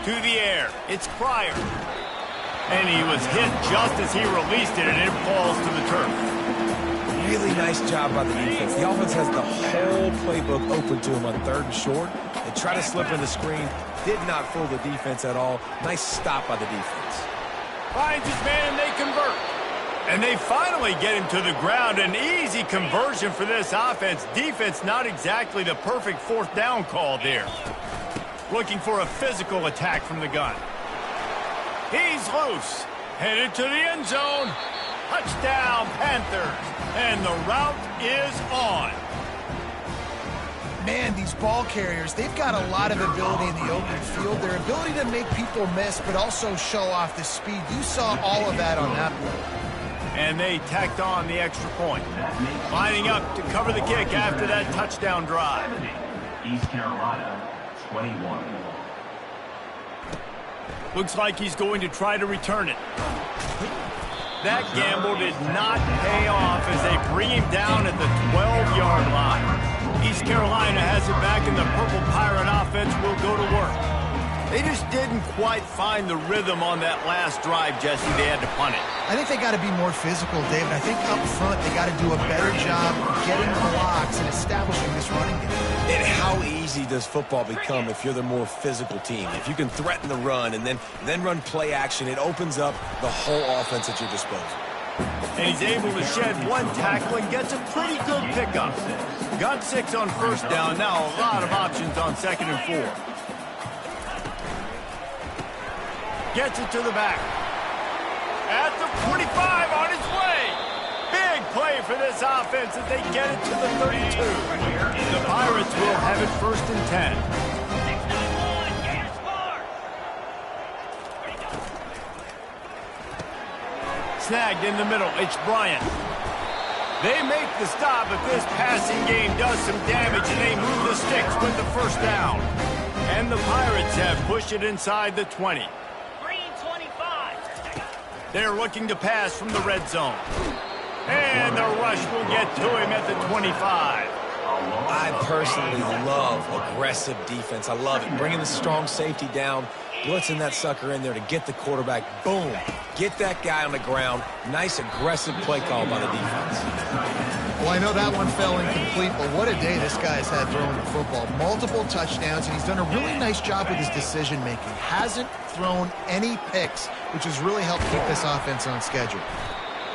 To the air. It's Pryor. And he was hit just as he released it, and it falls to the turf. Really nice job by the defense. The offense has the whole playbook open to him on 3rd and short. They try to slip in the screen. Did not fool the defense at all. Nice stop by the defense. Finds his man, and they convert. And they finally get him to the ground. An easy conversion for this offense. Defense not exactly the perfect 4th down call there. Looking for a physical attack from the gun. He's loose. Headed to the end zone. Touchdown, Panthers. And the route is on. Man, these ball carriers, they've got a lot of ability in the open field. Their ability to make people miss, but also show off the speed. You saw all of that on that play. And they tacked on the extra point. Lining up to cover the kick after that touchdown drive. East Carolina, 21. Looks like he's going to try to return it. That gamble did not pay off as they bring him down at the 12-yard line. East Carolina has it back, and the Purple Pirate offense will go to work. They just didn't quite find the rhythm on that last drive, Jesse. They had to punt it. I think they got to be more physical, David. I think up front they got to do a better job getting blocks and establishing this running game. And how easy does football become if you're the more physical team? If you can threaten the run and then run play action, it opens up the whole offense at your disposal. And he's able to shed one tackle and gets a pretty good pickup. Got 6 on first down. Now a lot of options on 2nd and 4. Gets it to the back. At the 45 on his way. Big play for this offense as they get it to the 32. The Pirates will have it 1st and 10. Snagged in the middle. It's Bryant. They make the stop, but this passing game does some damage, and they move the sticks with the first down. And the Pirates have pushed it inside the 20. They're looking to pass from the red zone. And the rush will get to him at the 25. I personally love aggressive defense. I love it. Bringing the strong safety down, blitzing that sucker in there to get the quarterback. Boom. Get that guy on the ground. Nice aggressive play call by the defense. Well, I know that one fell incomplete, but what a day this guy's had throwing the football. Multiple touchdowns, and he's done a really nice job with his decision-making. Hasn't thrown any picks, which has really helped keep this offense on schedule.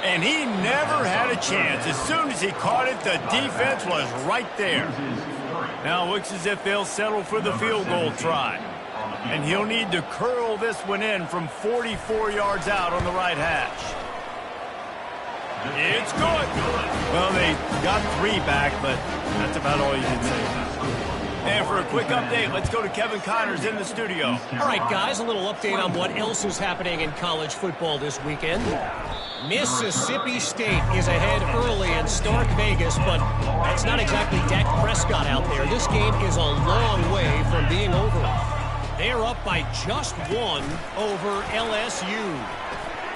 And he never had a chance. As soon as he caught it, the defense was right there. Now it looks as if they'll settle for the field goal try. And he'll need to curl this one in from 44 yards out on the right hash. It's good. Well, they got 3 back, but that's about all you can say. And for a quick update, let's go to Kevin Connors in the studio. All right, guys, a little update on what else is happening in college football this weekend. Mississippi State is ahead early in Stark Vegas, but that's not exactly Dak Prescott out there. This game is a long way from being over. They're up by just one over LSU.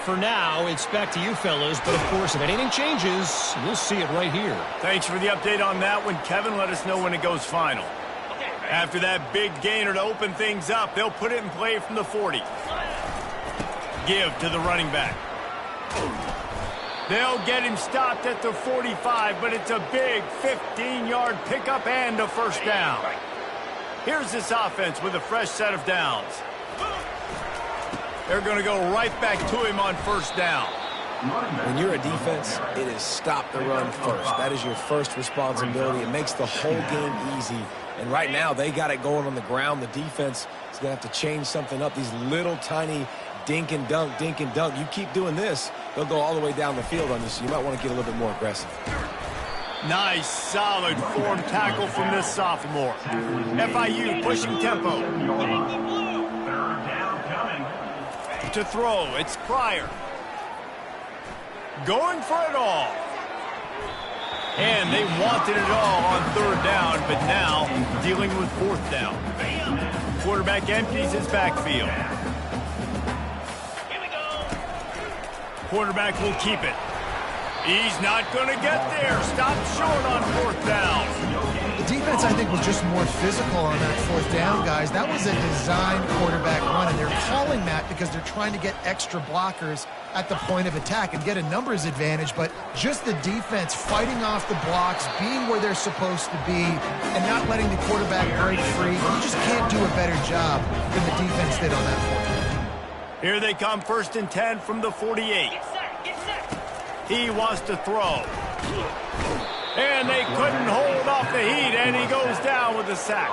For now, it's back to you fellas, but of course, if anything changes, you'll see it right here. Thanks for the update on that one, Kevin. Let us know when it goes final. After that big gainer to open things up, they'll put it in play from the 40. Give to the running back. They'll get him stopped at the 45, but it's a big 15-yard pickup and a first down. Here's this offense with a fresh set of downs. They're going to go right back to him on first down. When you're a defense, it is stop the run first. That is your first responsibility. It makes the whole game easy. And right now, they got it going on the ground. The defense is going to have to change something up. These little tiny dink and dunk, dink and dunk. You keep doing this, they'll go all the way down the field on you, so you might want to get a little bit more aggressive. Nice, solid form tackle from this sophomore. FIU pushing tempo. To throw, it's Pryor. Going for it all. And they wanted it all on third down, but now dealing with fourth down. Quarterback empties his backfield. Quarterback will keep it. He's not going to get there. Stopped short on fourth down. The defense, I think, was just more physical on that fourth down, guys. That was a designed quarterback run, and they're calling that because they're trying to get extra blockers at the point of attack and get a numbers advantage, but just the defense fighting off the blocks, being where they're supposed to be, and not letting the quarterback break free. You just can't do a better job than the defense did on that fourth down. Here they come, 1st and 10 from the 48. He wants to throw. And they couldn't hold off the heat, and he goes down with a sack.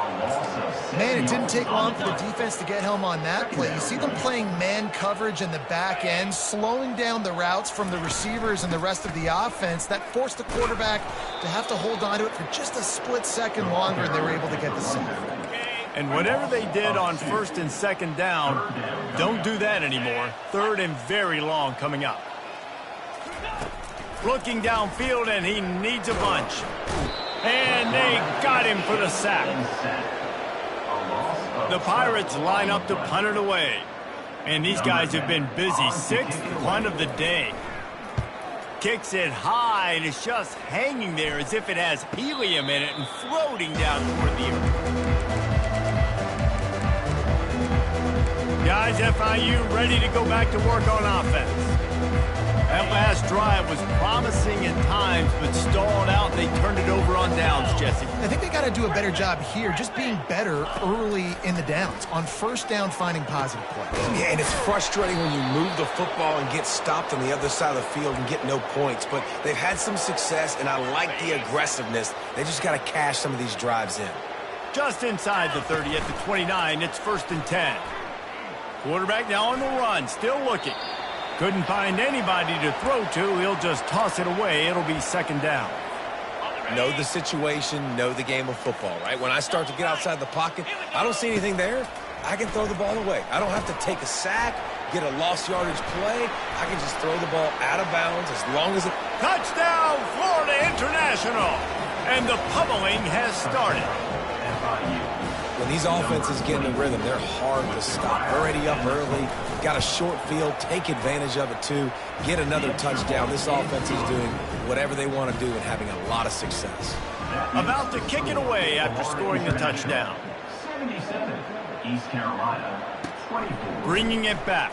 Man, it didn't take long for the defense to get home on that play. You see them playing man coverage in the back end, slowing down the routes from the receivers and the rest of the offense. That forced the quarterback to have to hold on to it for just a split second longer, and they were able to get the sack. And whatever they did on 1st and 2nd down, don't do that anymore. 3rd and very long coming up. Looking downfield, and he needs a bunch. And they got him for the sack. The Pirates line up to punt it away. And these guys have been busy. 6th punt of the day. Kicks it high, and it's just hanging there as if it has helium in it and floating down toward the earth. Guys, FIU ready to go back to work on offense. That last drive was promising at times, but stalled out. They turned it over on downs, Jesse. I think they got to do a better job here, just being better early in the downs. On first down, finding positive plays. Yeah, and it's frustrating when you move the football and get stopped on the other side of the field and get no points. But they've had some success, and I like the aggressiveness. They just got to cash some of these drives in. Just inside the 30 at the 29, it's 1st and 10. Quarterback now on the run, still looking. Couldn't find anybody to throw to. He'll just toss it away. It'll be 2nd down. Know the situation, know the game of football, right? When I start to get outside the pocket, I don't see anything there. I can throw the ball away. I don't have to take a sack, get a lost yardage play. I can just throw the ball out of bounds as long as it... Touchdown, Florida International! And the pummeling has started. When these offenses get in the rhythm, they're hard to stop. Already up early, got a short field, take advantage of it too, get another touchdown. This offense is doing whatever they want to do and having a lot of success. About to kick it away after scoring the touchdown. 77, East Carolina, 24. Bringing it back.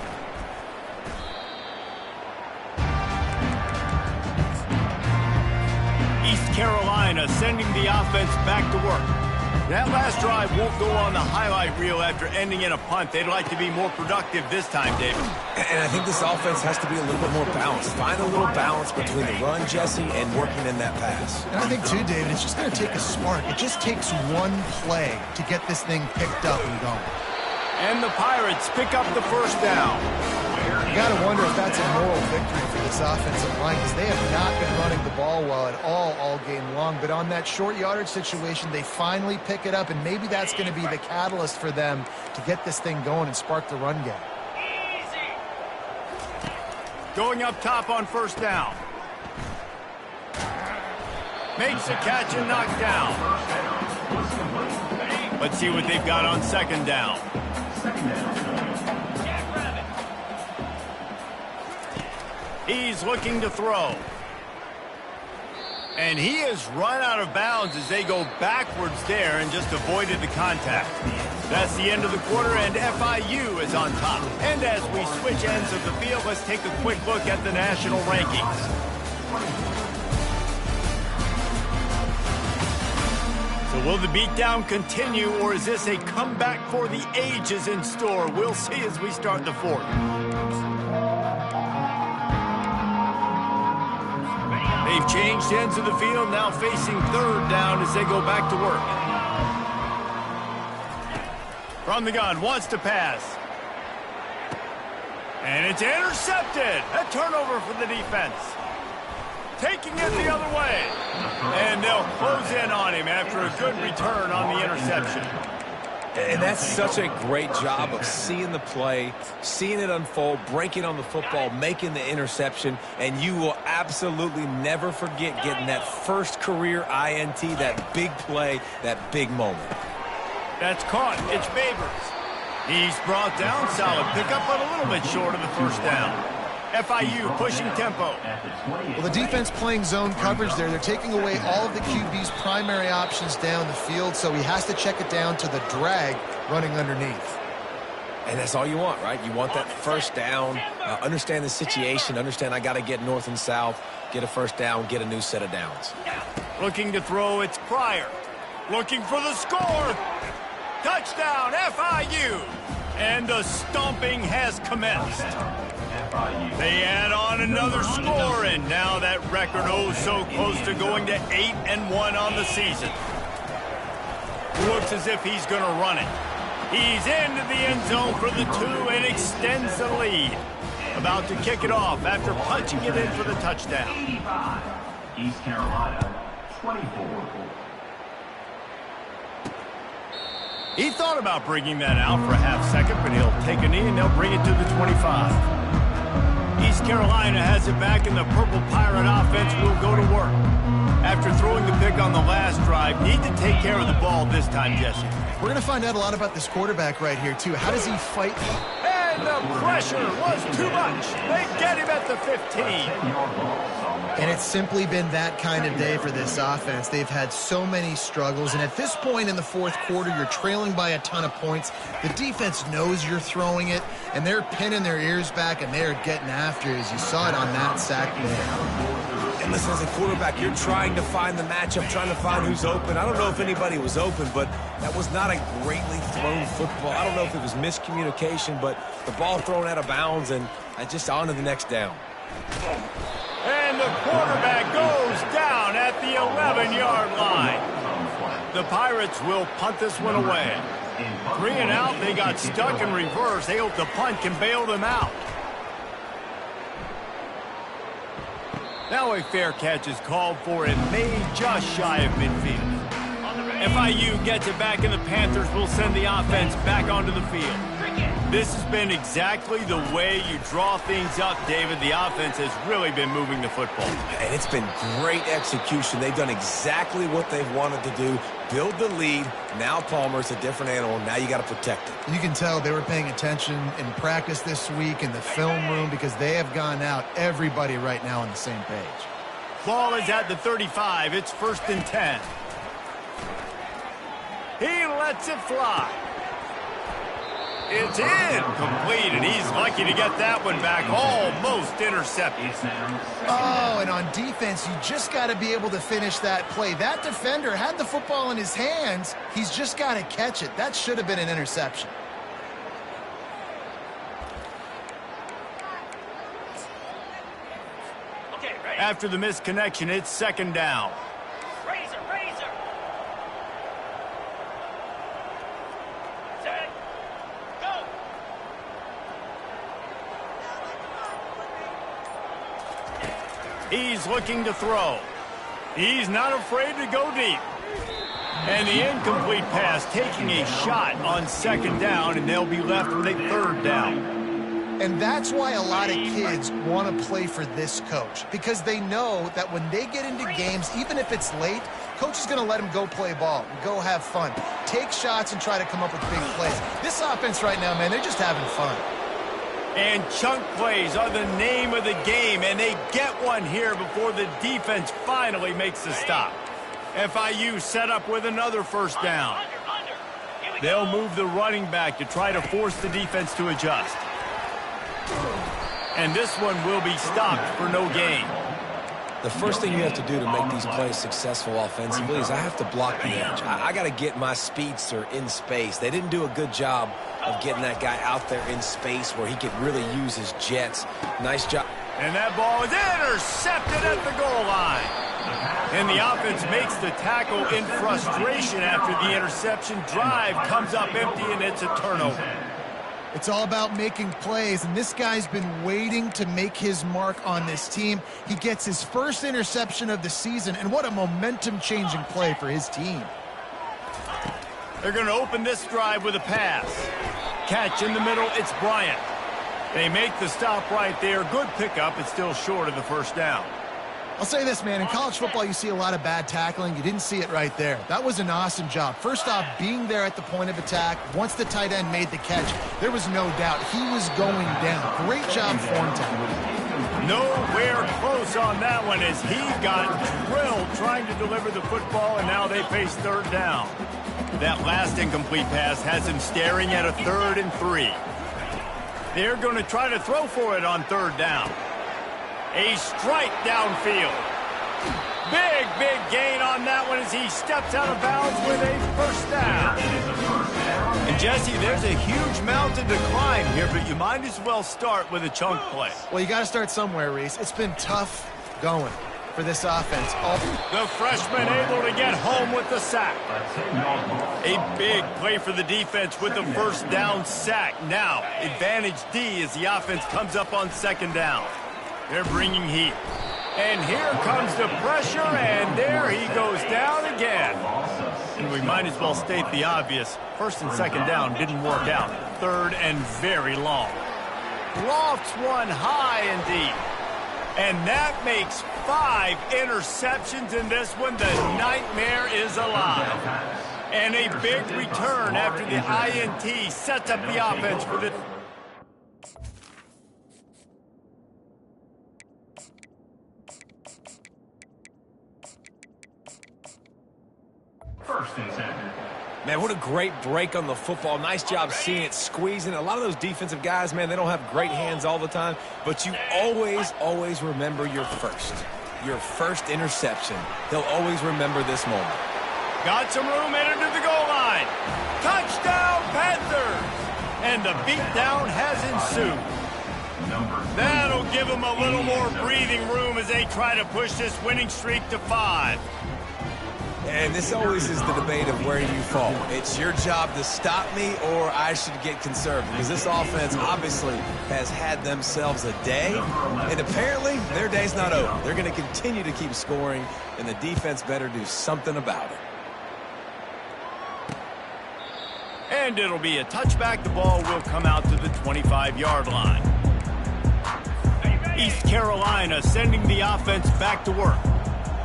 East Carolina sending the offense back to work. That last drive won't go on the highlight reel after ending in a punt. They'd like to be more productive this time, David. And I think this offense has to be a little bit more balanced. Find a little balance between the run, Jesse, and working in that pass. And I think, too, David, it's just going to take a spark. It just takes one play to get this thing picked up and going. And the Pirates pick up the first down. You got to wonder if that's a moral victory for this offensive line because they have not been running the ball well at all game long. But on that short yardage situation, they finally pick it up, and maybe that's going to be the catalyst for them to get this thing going and spark the run game. Going up top on first down. Makes the catch and knocked down. Let's see what they've got on second down. He's looking to throw. And he has run out of bounds as they go backwards there and just avoided the contact. That's the end of the quarter, and FIU is on top. And as we switch ends of the field, let's take a quick look at the national rankings. So will the beatdown continue, or is this a comeback for the ages in store? We'll see as we start the fourth. They've changed ends of the field, now facing third down as they go back to work. From the gun, wants to pass. And it's intercepted. A turnover for the defense. Taking it the other way. And they'll close in on him after a good return on the interception. And that's such a great job of seeing the play, seeing it unfold, breaking on the football, making the interception, and you will absolutely never forget getting that first career INT, that big play, that big moment. That's caught. It's Babers. He's brought down. Solid pickup, but a little bit short of the first down. FIU pushing tempo. Well, the defense playing zone coverage there. They're taking away all of the QB's primary options down the field, so he has to check it down to the drag running underneath. And that's all you want, right? You want that first down, understand the situation, understand I got to get north and south, get a first down, get a new set of downs. Looking to throw, it's Pryor. Looking for the score. Touchdown, FIU. And the stomping has commenced. They add on another score, and now that record so close to going to 8-1 on the season. Looks as if he's going to run it. He's into the end zone for the 2 and extends the lead. About to kick it off after punching it in for the touchdown. 85, East Carolina, 24. He thought about bringing that out for a half second, but he'll take a knee and they'll bring it to the 25. East Carolina has it back, and the Purple Pirate offense will go to work. After throwing the pick on the last drive, need to take care of the ball this time, Jesse. We're going to find out a lot about this quarterback right here, too. How does he fight? And the pressure was too much. They get him at the 15. And it's simply been that kind of day for this offense. They've had so many struggles, and at this point in the fourth quarter, you're trailing by a ton of points. The defense knows you're throwing it, and they're pinning their ears back, and they're getting after it, as you saw it on that sack there. And listen, as a quarterback, you're trying to find the matchup, trying to find who's open. I don't know if anybody was open, but that was not a greatly thrown football. I don't know if it was miscommunication, but the ball thrown out of bounds, and just on to the next down. And the quarterback goes down at the 11-yard line. The Pirates will punt this one away. 3 and out, they got stuck in reverse. They hope the punt can bail them out. Now a fair catch is called for and made just shy of midfield. FIU gets it back, and the Panthers will send the offense back onto the field. This has been exactly the way you draw things up, David. The offense has really been moving the football. And it's been great execution. They've done exactly what they've wanted to do. Build the lead. Now Palmer's a different animal. Now you got to protect it. You can tell they were paying attention in practice this week in the film room because they have gone out, everybody right now on the same page. Ball is at the 35. It's 1st and 10. He lets it fly. It's incomplete, and he's lucky to get that one back. Almost intercepted. Oh, and on defense, you just got to be able to finish that play. That defender had the football in his hands. He's just got to catch it. That should have been an interception. After the missed connection, it's 2nd down. Razor. Set. Go. He's looking to throw. He's not afraid to go deep. And the incomplete pass taking a shot on second down, and they'll be left with a third down. And that's why a lot of kids want to play for this coach, because they know that when they get into games, even if it's late, coach is going to let them go play ball, go have fun, take shots and try to come up with big plays. This offense right now, man, they're just having fun. And chunk plays are the name of the game, and they get one here before the defense finally makes a stop. FIU set up with another first down. They'll move the running back to try to force the defense to adjust. And this one will be stopped for no gain. The first thing you have to do to make these plays successful offensively is I have to block the edge. I got to get my speedster in space. They didn't do a good job of getting that guy out there in space where he could really use his jets. Nice job. And that ball is intercepted at the goal line. And the offense makes the tackle in frustration after the interception. Drive comes up empty, and it's a turnover. It's all about making plays, and this guy's been waiting to make his mark on this team. He gets his first interception of the season, and what a momentum-changing play for his team. They're going to open this drive with a pass. Catch in the middle, it's Bryant. They make the stop right there. Good pickup. It's still short of the first down. I'll say this, man. In college football, you see a lot of bad tackling. You didn't see it right there. That was an awesome job. First off, being there at the point of attack. Once the tight end made the catch, there was no doubt he was going down. Great job form tackling. Nowhere close on that one as he got drilled trying to deliver the football, and now they face third down. That last incomplete pass has him staring at a 3rd and 3. They're going to try to throw for it on third down. A strike downfield. Big gain on that one as he steps out of bounds with a first down. And Jesse, there's a huge mountain to climb here, but you might as well start with a chunk play. Well, you got to start somewhere, Reese. It's been tough going for this offense. The freshman able to get home with the sack. A big play for the defense with the first down sack. Now, advantage D as the offense comes up on second down. They're bringing heat. And here comes the pressure, and there he goes down again. And we might as well state the obvious. First and second down didn't work out. Third and very long. Lofts one high and deep. And that makes 5 interceptions in this one. The nightmare is alive. And a big return after the INT sets up the offense for the... First and 10. Man, what a great break on the football. Nice job seeing it, squeezing. A lot of those defensive guys, man, they don't have great hands all the time, but you always remember your first interception. They'll always remember this moment. Got some room headed to the goal line. Touchdown, Panthers! And the beatdown has ensued. That'll give them a little more breathing room as they try to push this winning streak to 5. And this always is the debate of where you fall. It's your job to stop me or I should get conservative, because this offense obviously has had themselves a day, and apparently their day's not over. They're going to continue to keep scoring, and the defense better do something about it. And it'll be a touchback. The ball will come out to the 25-yard line. East Carolina sending the offense back to work.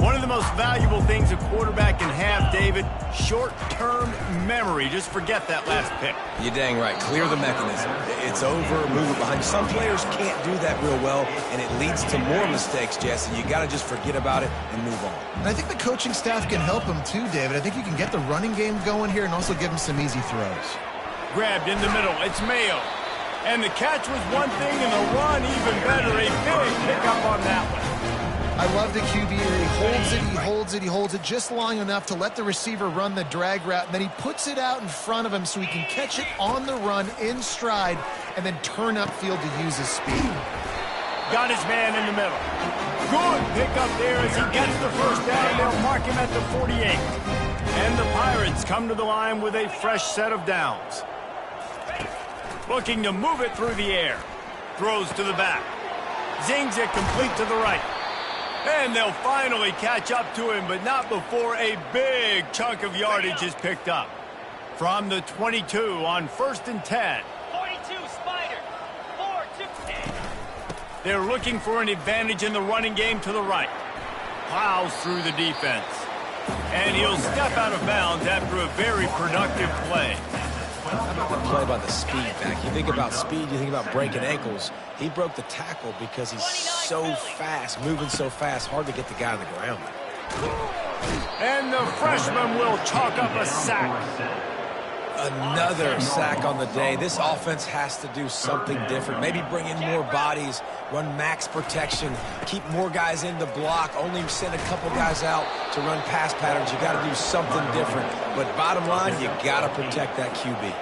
One of the most valuable things a quarterback can have, David, short-term memory. Just forget that last pick. You're dang right. Clear the mechanism. It's over, move it behind. Some players can't do that real well, and it leads to more mistakes, Jesse. You got to just forget about it and move on. And I think the coaching staff can help him too, David. I think you can get the running game going here and also give him some easy throws. Grabbed in the middle. It's Mayo. And the catch was one thing, and the run even better. A big pickup on that one. I love the QB. He holds it just long enough to let the receiver run the drag route, and then he puts it out in front of him so he can catch it on the run in stride and then turn upfield to use his speed. Got his man in the middle. Good pickup there as he gets the first down. They'll mark him at the 48. And the Pirates come to the line with a fresh set of downs. Looking to move it through the air. Throws to the back. Zings it complete to the right. And they'll finally catch up to him, but not before a big chunk of yardage is picked up. From the 22 on 1st and 10. 42, Spider. 4 to 10. They're looking for an advantage in the running game to the right. Plows through the defense. And he'll step out of bounds after a very productive play. How about the play by the speed back? You think about speed, you think about breaking ankles. He broke the tackle because he's so fast, moving so fast, hard to get the guy on the ground. And the freshman will chalk up a sack. Another sack on the day. This offense has to do something different. Maybe bring in more bodies, run max protection, keep more guys in the block, only send a couple guys out to run pass patterns. You got to do something different. But bottom line, you got to protect that QB.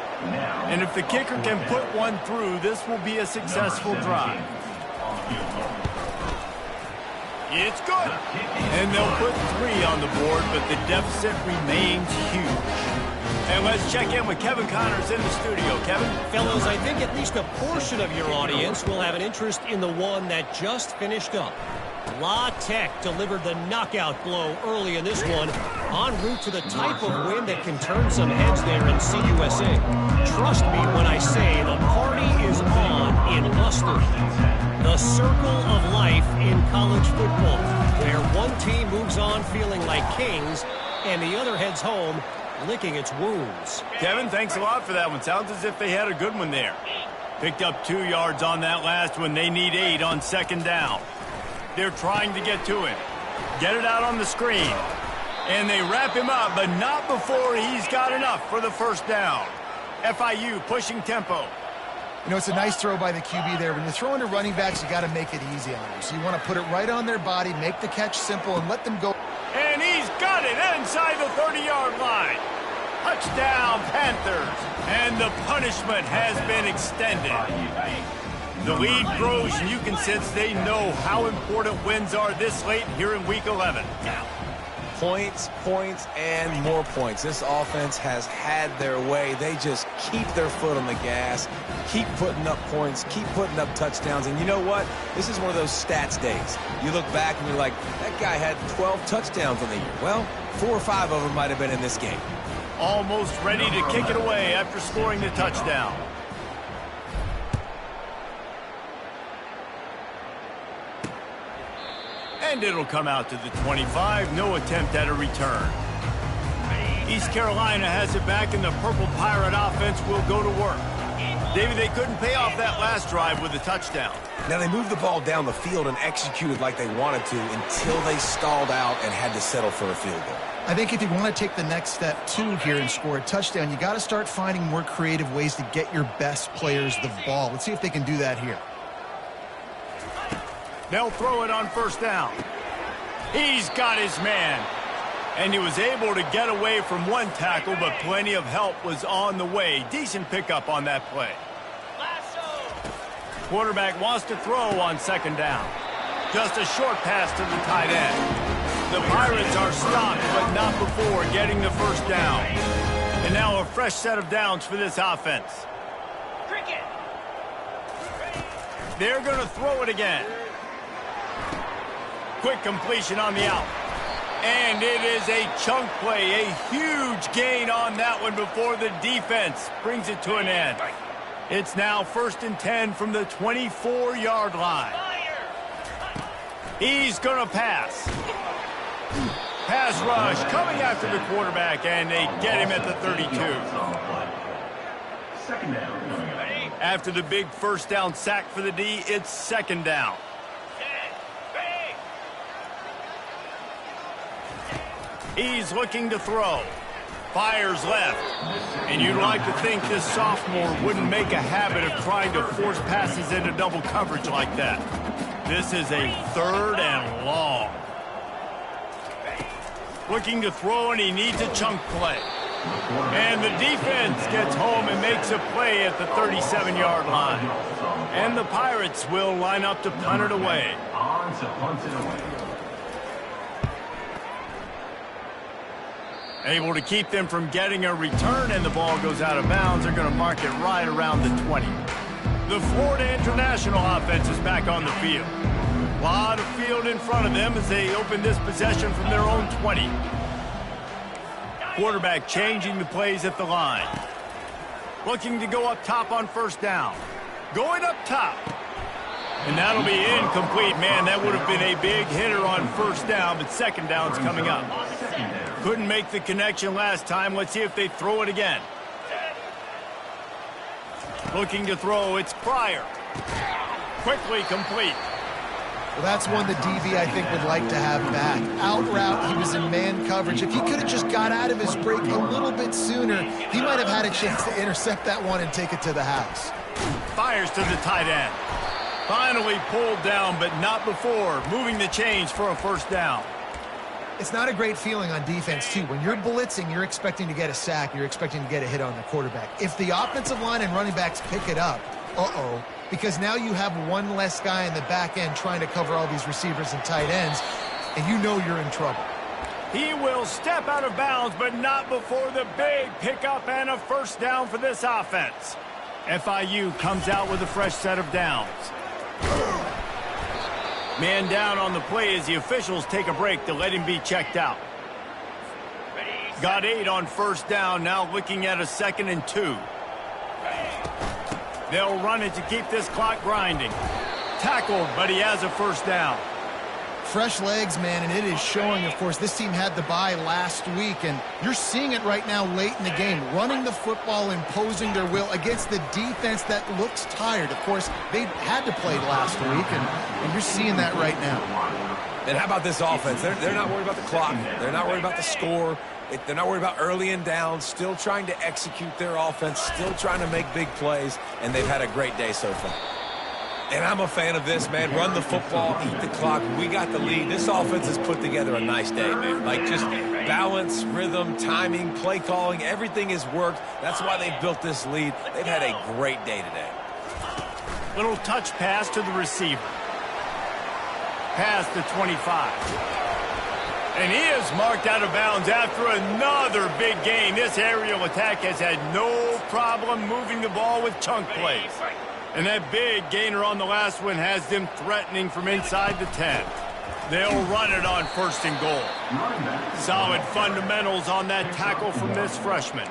And if the kicker can put one through, this will be a successful drive. It's good. And they'll put 3 on the board, but the deficit remains huge. And let's check in with Kevin Connors in the studio. Kevin? Fellas, I think at least a portion of your audience will have an interest in the one that just finished up. La Tech delivered the knockout blow early in this one, en route to the type of win that can turn some heads there in CUSA. Trust me when I say the party is on in Ruston. The circle of life in college football, where one team moves on feeling like kings and the other heads home licking its wounds. Kevin, thanks a lot for that one. Sounds as if they had a good one there. Picked up 2 yards on that last one. They need 8 on 2nd down. They're trying to get to him. Get it out on the screen. And they wrap him up, but not before he's got enough for the 1st down. FIU pushing tempo. You know, it's a nice throw by the QB there. When you're throwing to running backs, you got to make it easy on them. So you want to put it right on their body, make the catch simple, and let them go. And he's got it inside the 30-yard line. Touchdown, Panthers. And the punishment has been extended. The lead grows, and you can sense they know how important wins are this late here in Week 11. Points, points, and more points. This offense has had their way. They just keep their foot on the gas, keep putting up points, keep putting up touchdowns. And you know what? This is one of those stats days. You look back and you're like, that guy had 12 touchdowns on the year. Well, 4 or 5 of them might have been in this game. Almost ready to kick it away after scoring the touchdown. And it'll come out to the 25. No attempt at a return. East Carolina has it back, and the Purple Pirate offense will go to work. David, they couldn't pay off that last drive with a touchdown. Now, they moved the ball down the field and executed like they wanted to until they stalled out and had to settle for a field goal. I think if you want to take the next step, too, here and score a touchdown, you got to start finding more creative ways to get your best players the ball. Let's see if they can do that here. They'll throw it on 1st down. He's got his man. And he was able to get away from one tackle, but plenty of help was on the way. Decent pickup on that play. Quarterback wants to throw on 2nd down. Just a short pass to the tight end. The Pirates are stopped, but not before getting the 1st down. And now a fresh set of downs for this offense. They're going to throw it again. Quick completion on the out. And it is a chunk play, a huge gain on that one before the defense brings it to an end. It's now 1st and 10 from the 24-yard line. He's going to pass. Pass rush coming after the quarterback, and they get him at the 32. After the big 1st down sack for the D, it's 2nd down. He's looking to throw. Fires left. And you'd like to think this sophomore wouldn't make a habit of trying to force passes into double coverage like that. This is a 3rd and long. Looking to throw, and he needs a chunk play. And the defense gets home and makes a play at the 37-yard line. And the Pirates will line up to punt it away. Able to keep them from getting a return, and the ball goes out of bounds. They're going to mark it right around the 20. The Florida International offense is back on the field. A lot of field in front of them as they open this possession from their own 20. Quarterback changing the plays at the line. Looking to go up top on first down. Going up top. And that'll be incomplete. Man, that would have been a big hitter on first down, but second down's coming up. Couldn't make the connection last time. Let's see if they throw it again. Looking to throw, it's Pryor. Quickly complete. Well, that's one the DB, I think, would like to have back. Out route, he was in man coverage. If he could have just got out of his break a little bit sooner, he might have had a chance to intercept that one and take it to the house. Fires to the tight end. Finally pulled down, but not before. Moving the chains for a first down. It's not a great feeling on defense, too. When you're blitzing, you're expecting to get a sack. You're expecting to get a hit on the quarterback. If the offensive line and running backs pick it up, because now you have one less guy in the back end trying to cover all these receivers and tight ends, and you know you're in trouble. He will step out of bounds, but not before the big pickup and a first down for this offense. FIU comes out with a fresh set of downs. Man down on the play as the officials take a break to let him be checked out. Got 8 on first down, now looking at a 2nd and 2. They'll run it to keep this clock grinding. Tackled, but he has a first down. Fresh legs, man, and it is showing, of course. This team had the bye last week, and you're seeing it right now late in the game. Running the football, imposing their will against the defense that looks tired. Of course, they had to play last week, and you're seeing that right now. And how about this offense? They're not worried about the clock. They're not worried about the score. They're not worried about early and down. Still trying to execute their offense. Still trying to make big plays, and they've had a great day so far. And I'm a fan of this, man. Run the football, eat the clock. We got the lead. This offense has put together a nice day, man. Like, just balance, rhythm, timing, play calling, everything has worked. That's why they've built this lead. They've had a great day today. Little touch pass to the receiver. Pass to 25. And he is marked out of bounds after another big gain. This aerial attack has had no problem moving the ball with chunk plays. And that big gainer on the last one has them threatening from inside the 10. They'll run it on 1st and goal. Solid fundamentals on that tackle from this freshman.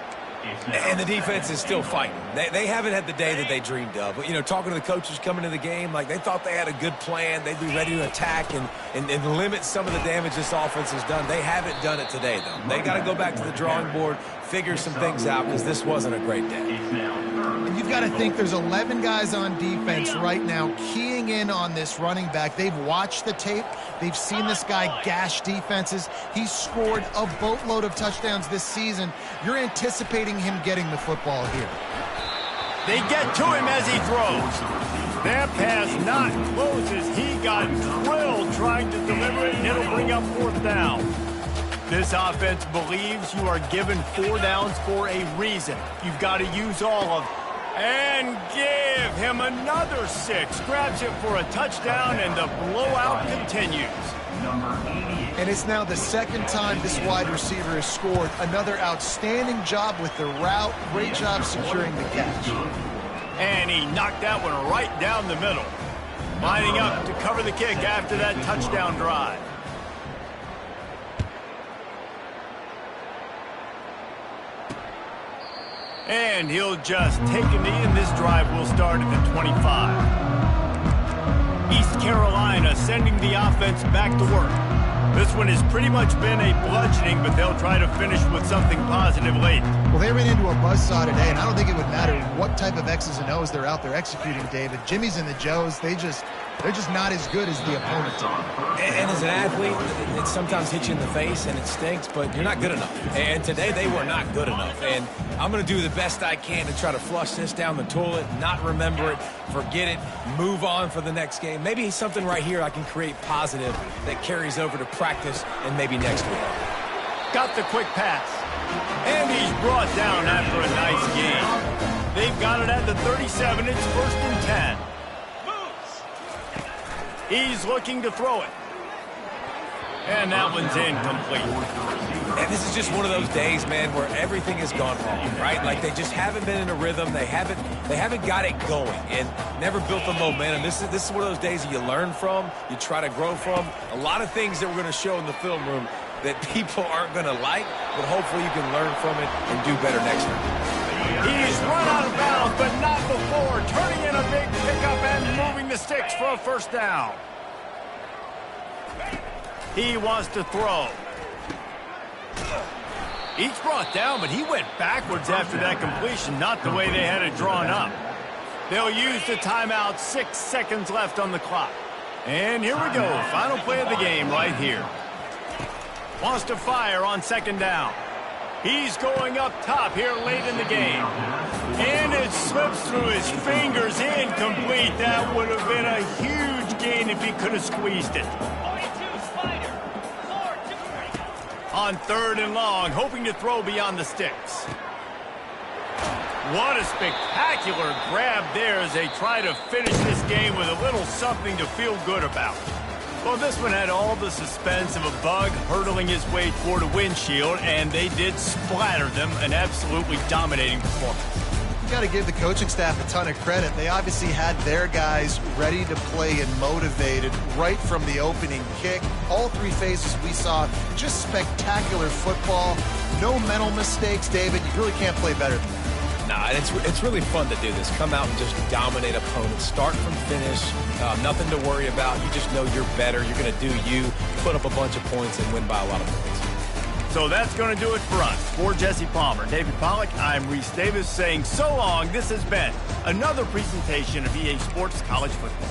And the defense is still fighting. They haven't had the day that they dreamed of. But, you know, talking to the coaches coming to the game, like, they thought they had a good plan. They'd be ready to attack and limit some of the damage this offense has done. They haven't done it today, though. They got to go back to the drawing board, figure some things out, because this wasn't a great day. And you've got to think there's 11 guys on defense right now keying in on this running back. They've watched the tape. They've seen this guy gash defenses. He's scored a boatload of touchdowns this season. You're anticipating him getting the football here. They get to him as he throws. That pass not close as he got drilled trying to deliver it, and it'll bring up 4th down. This offense believes you are given 4 downs for a reason. You've got to use all of them. And give him another 6. Grabs it for a touchdown, and the blowout continues. And it's now the 2nd time this wide receiver has scored. Another outstanding job with the route. Great job securing the catch. And he knocked that one right down the middle. Lining up to cover the kick after that touchdown drive. And he'll just take a knee, and this drive will start at the 25. East Carolina sending the offense back to work. This one has pretty much been a bludgeoning, but they'll try to finish with something positive late. Well, they ran into a buzzsaw today, and I don't think it would matter what type of X's and O's they're out there executing, David. Jimmy's and the Joes, they're just not as good as the opponent. And as an athlete, it sometimes hits you in the face and it stinks, but you're not good enough. And today they were not good enough. And I'm going to do the best I can to try to flush this down the toilet, not remember it, forget it, move on for the next game. Maybe something right here I can create positive that carries over to practice and maybe next week. Got the quick pass. And he's brought down after a nice game. They've got it at the 37. It's 1st and 10. He's looking to throw it. And that one's incomplete. And this is just one of those days, man, where everything has gone wrong, right? Like they just haven't been in a rhythm. They haven't got it going and never built the momentum. This is one of those days that you learn from, you try to grow from. A lot of things that we're going to show in the film room that people aren't going to like, but hopefully you can learn from it and do better next time. He's run out of bounds, but not before turning in a big pickup and moving the sticks for a first down. He wants to throw. Each brought down, but he went backwards after that completion, not the way they had it drawn up. They'll use the timeout, 6 seconds left on the clock. And here we go, final play of the game right here. Wants to fire on second down. He's going up top here late in the game. And it slips through his fingers, incomplete. That would have been a huge gain if he could have squeezed it. On third and long, hoping to throw beyond the sticks. What a spectacular grab there as they try to finish this game with a little something to feel good about. Well, this one had all the suspense of a bug hurtling his way toward a windshield, and they did splatter them, an absolutely dominating performance. You got to give the coaching staff a ton of credit. They obviously had their guys ready to play and motivated right from the opening kick. All three phases we saw, just spectacular football. No mental mistakes, David. You really can't play better than that. Nah, and it's really fun to do this. Come out and just dominate opponents. Start from finish. Nothing to worry about. You just know you're better. You're going to do you, put up a bunch of points, and win by a lot of points. So that's going to do it for us. For Jesse Palmer, David Pollack, I'm Reese Davis saying so long. This has been another presentation of EA Sports College Football.